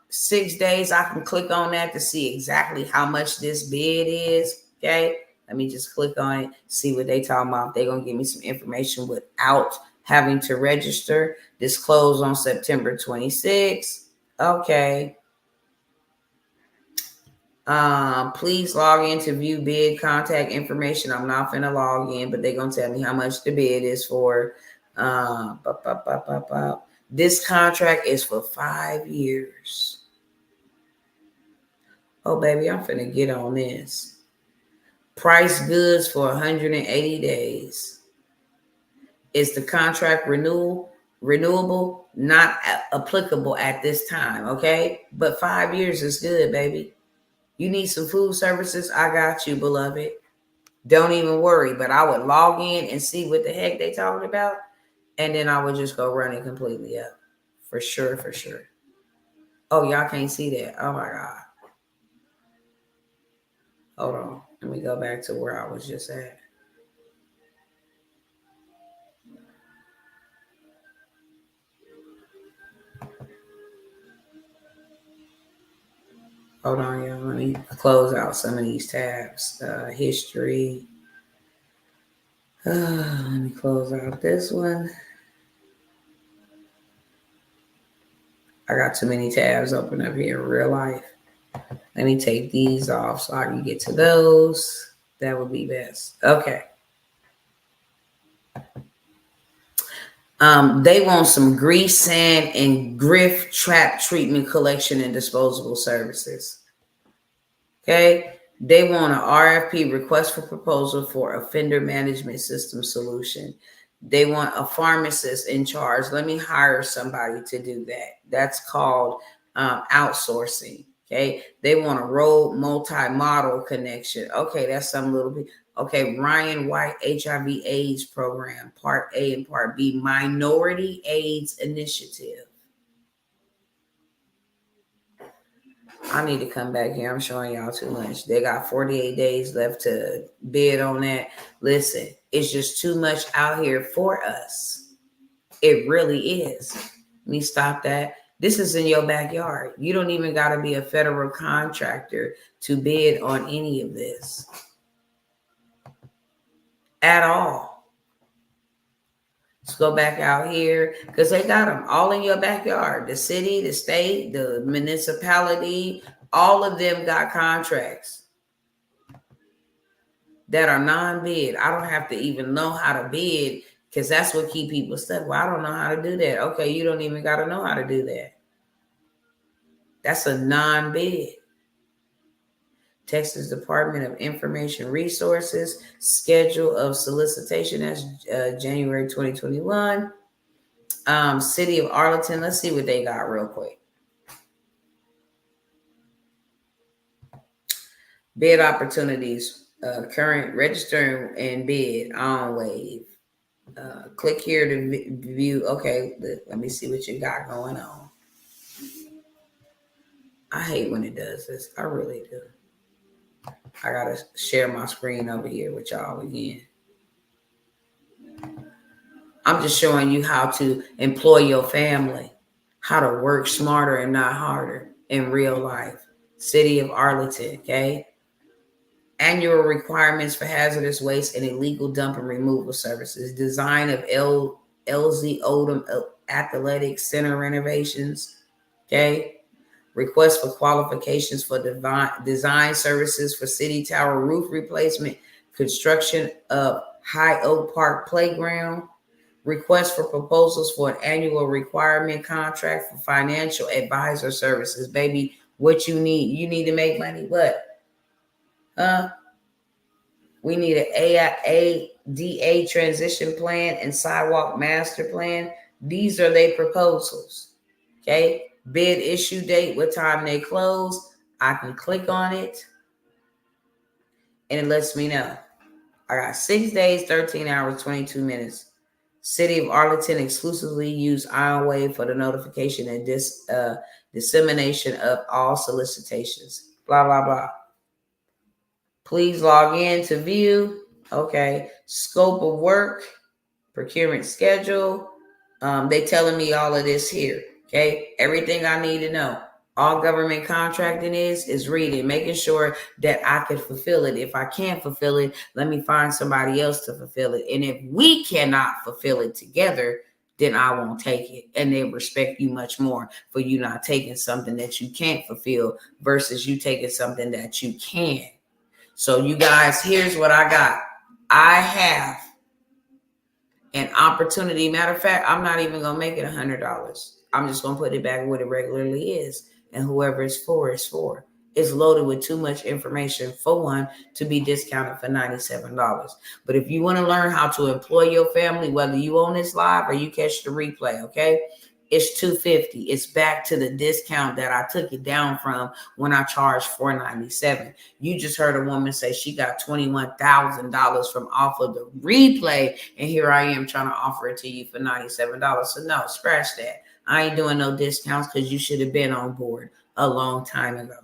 6 days, I can click on that to see exactly how much this bid is. Okay, let me just click on it, see what they talking about. They're gonna give me some information without having to register. This closed on September 26th. Okay. Please log in to view bid contact information. I'm not finna log in, but they're gonna tell me how much the bid is for. This contract is for 5 years. Oh, baby, I'm finna get on this. Price goods for 180 days. Is the contract renewable? Not applicable at this time, okay? But 5 years is good, baby. You need some food services? I got you, beloved. Don't even worry. But I would log in and see what the heck they talking about, and then I would just go run it completely up. For sure, for sure. Oh, y'all can't see that. Oh, my God. Hold on. Let me go back to where I was just at. Hold on, y'all. Let me close out some of these tabs. History. Let me close out this one. I got too many tabs open up here in real life. Let me take these off so I can get to those. That would be best. Okay. They want some grease, sand, and griff trap treatment collection and disposable services. Okay. They want an RFP, request for proposal, for offender management system solution. They want a pharmacist in charge. Let me hire somebody to do that. That's called outsourcing. Okay. They want a road multi-model connection. Okay. That's some little bit. Okay. Ryan White HIV AIDS program, part A and part B, minority AIDS initiative. I need to come back here. I'm showing y'all too much. They got 48 days left to bid on that. Listen, it's just too much out here for us. It really is. Let me stop that. This is in your backyard. You don't even got to be a federal contractor to bid on any of this at all. Let's go back out here because they got them all in your backyard. The city, the state, the municipality, all of them got contracts that are non-bid. I don't have to even know how to bid because that's what keep people stuck. Well, I don't know how to do that. Okay, you don't even got to know how to do that. That's a non-bid. Texas Department of Information Resources, schedule of solicitation, that's January 2021. City of Arlington, let's see what they got real quick. Bid opportunities, current register and bid on wave. Click here to view. Okay, let me see what you got going on. I hate when it does this. I really do. I gotta share my screen over here with y'all again. I'm just showing you how to employ your family, how to work smarter and not harder in real life. City of Arlington, okay? Annual requirements for hazardous waste and illegal dump and removal services. Design of LZ Odom Athletic Center renovations, okay? Request for qualifications for design services for city tower roof replacement, construction of High Oak Park Playground. Request for proposals for an annual requirement contract for financial advisor services. Baby, what you need? You need to make money. What? We need an ADA transition plan and sidewalk master plan. These are their proposals. Okay. Bid issue date, what time they close. I can click on it and it lets me know. I got 6 days, 13 hours, 22 minutes. City of Arlington exclusively use IronWave for the notification and dissemination of all solicitations. Blah, blah, blah. Please log in to view. Okay. Scope of work, procurement schedule. They telling me all of this here. Okay. Everything I need to know. All government contracting is reading, making sure that I can fulfill it. If I can't fulfill it, let me find somebody else to fulfill it. And if we cannot fulfill it together, then I won't take it. And they respect you much more for you not taking something that you can't fulfill versus you taking something that you can. So you guys, here's what I got. I have an opportunity. Matter of fact, I'm not even going to make it $100. I'm just going to put it back what it regularly is. And whoever it's for is for. It's loaded with too much information for one to be discounted for $97. But if you want to learn how to employ your family, whether you on this live or you catch the replay, okay, it's $250. It's back to the discount that I took it down from when I charged $497. You just heard a woman say she got $21,000 from off of the replay, and here I am trying to offer it to you for $97. So no, scratch that. I ain't doing no discounts because you should have been on board a long time ago.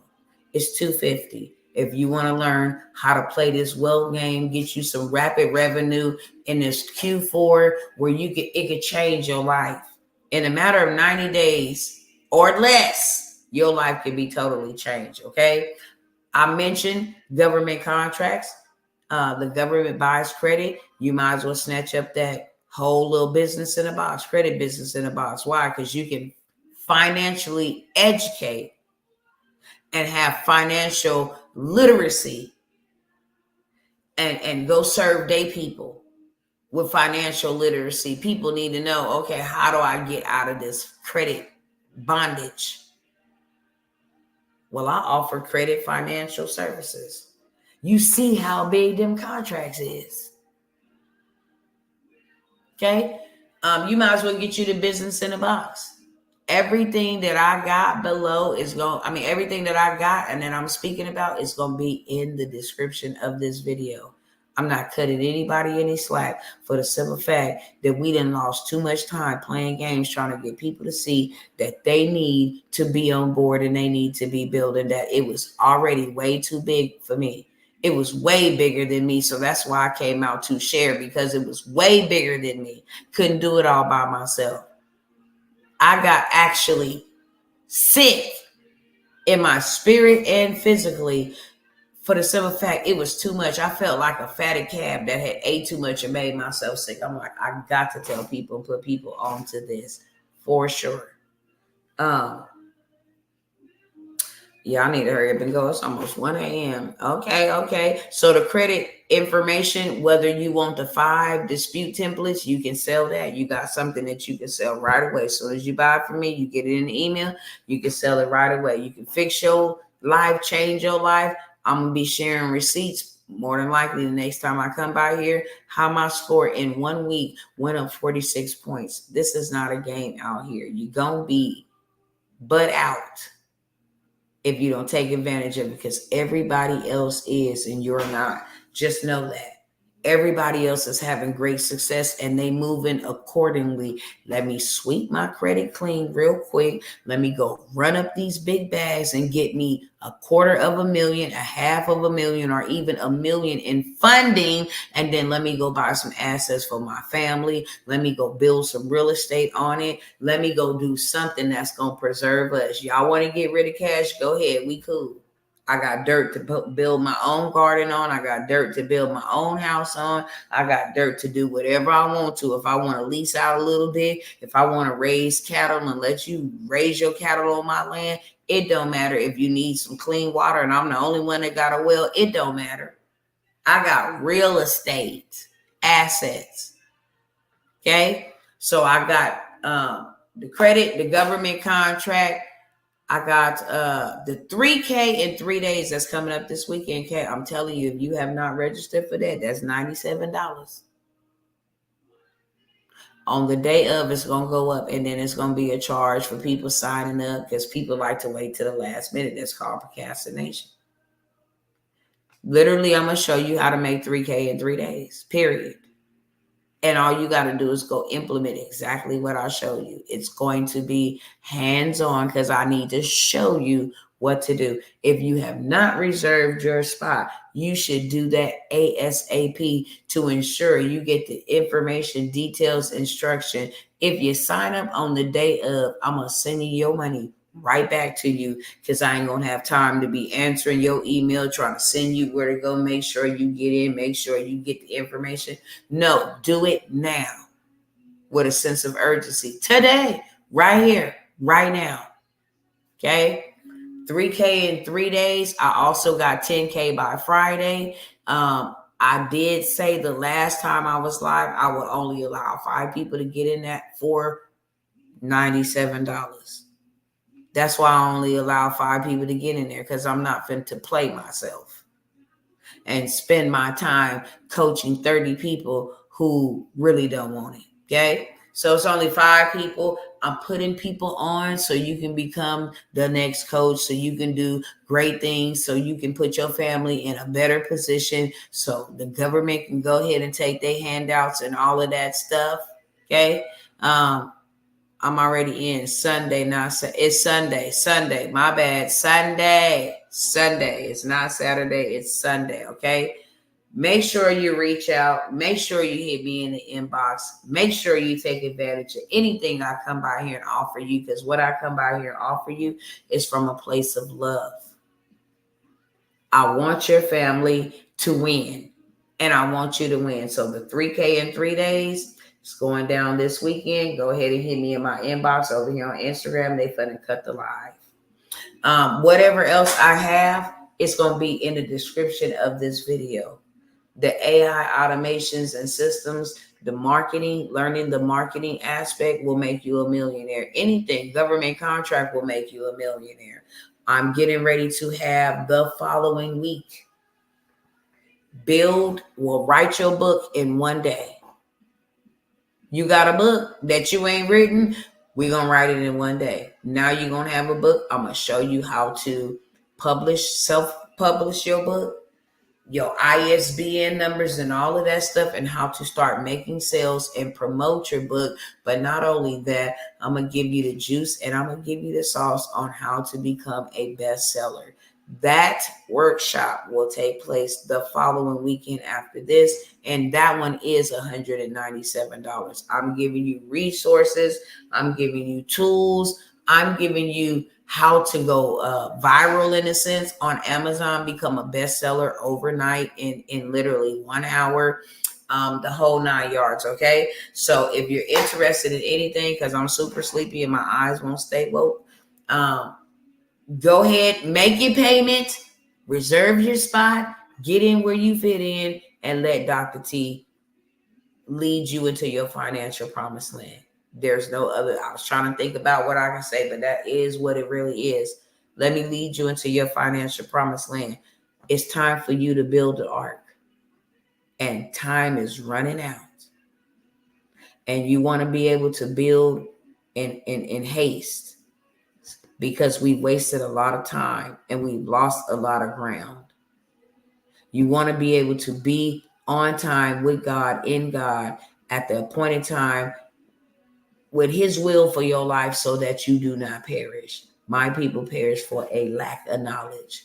It's $250. If you want to learn how to play this wealth game, get you some rapid revenue in this Q4 where it could change your life. In a matter of 90 days or less, your life can be totally changed, okay? I mentioned government contracts. The government buys credit. You might as well snatch up that whole little business in a box, credit business in a box. Why? Because you can financially educate and have financial literacy and go serve day people with financial literacy. People need to know, okay, how do I get out of this credit bondage? Well, I offer credit financial services. You see how big them contracts is. Okay? You might as well get you the business in a box. Everything that I got below is everything that I got and that I'm speaking about is going to be in the description of this video. I'm not cutting anybody any slack for the simple fact that we done lost too much time playing games trying to get people to see that they need to be on board and they need to be building, that it was already way too big for me. It was way bigger than me. So that's why I came out to share, because it was way bigger than me. Couldn't do it all by myself. I got actually sick in my spirit and physically for the simple fact it was too much. I felt like a fatted calf that had ate too much and made myself sick. I'm like, I got to tell people and put people onto this for sure. Yeah, I need to hurry up and go. It's almost 1 a.m. Okay. So the credit information, whether you want the 5 dispute templates, you can sell that. You got something that you can sell right away. As soon as you buy it from me, you get it in the email, you can sell it right away. You can fix your life, change your life. I'm going to be sharing receipts more than likely the next time I come by here, how my score in 1 week went up 46 points. This is not a game out here. You're going to be butt out if you don't take advantage of it, because everybody else is and you're not. Just know that. Everybody else is having great success and they moving accordingly. Let me sweep my credit clean real quick. Let me go run up these big bags and get me $250,000, $500,000, or even $1 million in funding. And then let me go buy some assets for my family. Let me go build some real estate on it. Let me go do something that's going to preserve us. Y'all want to get rid of cash? Go ahead. We cool. I got dirt to build my own garden on. I got dirt to build my own house on. I got dirt to do whatever I want to. If I want to lease out a little bit, if I want to raise cattle and let you raise your cattle on my land, it don't matter. If you need some clean water and I'm the only one that got a well, it don't matter. I got real estate assets. Okay. So I got the credit, the government contract. I got the 3K in 3 days that's coming up this weekend. Okay, I'm telling you, if you have not registered for that, that's $97. On the day of, it's going to go up, and then it's going to be a charge for people signing up because people like to wait to the last minute. That's called procrastination. Literally, I'm going to show you how to make 3K in 3 days, period. And all you got to do is go implement exactly what I show you. It's going to be hands-on because I need to show you what to do. If you have not reserved your spot, you should do that ASAP to ensure you get the information, details, instruction. If you sign up on the day of, I'm going to send you your money right back to you because I ain't going to have time to be answering your email, trying to send you where to go, make sure you get in, make sure you get the information. No, do it now. with a sense of urgency today, right here, right now. Okay. 3K in 3 days. I also got 10K by Friday. I did say the last time I was live, I would only allow 5 people to get in that for $97. That's why I only allow 5 people to get in there, because I'm not fin to play myself and spend my time coaching 30 people who really don't want it. Okay. So it's only 5 people. I'm putting people on so you can become the next coach, so you can do great things, so you can put your family in a better position, so the government can go ahead and take their handouts and all of that stuff. Okay. I'm already in Sunday. Now it's Sunday. My bad. Sunday. It's not Saturday. It's Sunday. Okay. Make sure you reach out. Make sure you hit me in the inbox. Make sure you take advantage of anything I come by here and offer you, because what I come by here and offer you is from a place of love. I want your family to win, and I want you to win. So the 3K in 3 days is going down this weekend. Go ahead and hit me in my inbox over here on Instagram. They finna cut the live. Whatever else I have, it's going to be in the description of this video. The AI automations and systems, the marketing, learning the marketing aspect will make you a millionaire. Anything, government contract will make you a millionaire. I'm getting ready to have the following week. Write your book in 1 day. You got a book that you ain't written, we're going to write it in 1 day. Now you're going to have a book. I'm going to show you how to self-publish your book, your ISBN numbers and all of that stuff, and how to start making sales and promote your book. But not only that, I'm going to give you the juice and I'm going to give you the sauce on how to become a bestseller. That workshop will take place the following weekend after this, and that one is $197. I'm giving you resources. I'm giving you tools. I'm giving you how to go viral, in a sense, on Amazon, become a bestseller overnight in literally 1 hour, the whole 9 yards. Okay. So if you're interested in anything, because I'm super sleepy and my eyes won't stay woke, go ahead, make your payment, reserve your spot, get in where you fit in, and let Dr. T lead you into your financial promised land. There's no other. I was trying to think about what I can say, but that is what it really is. Let me lead you into your financial promised land. It's time for you to build the ark, and time is running out. And you want to be able to build in haste, because we wasted a lot of time and we lost a lot of ground. You want to be able to be on time with God, in God, at the appointed time, with his will for your life, so that you do not perish. My people perish for a lack of knowledge.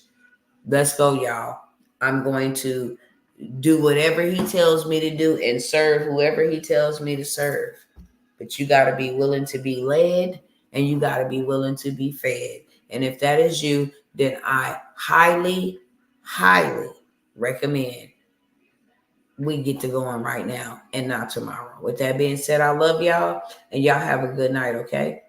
Let's go, y'all. I'm going to do whatever he tells me to do and serve whoever he tells me to serve. But you got to be willing to be led, and you got to be willing to be fed. And if that is you, then I highly, highly recommend we get to going right now and not tomorrow. With that being said, I love y'all, and y'all have a good night, okay?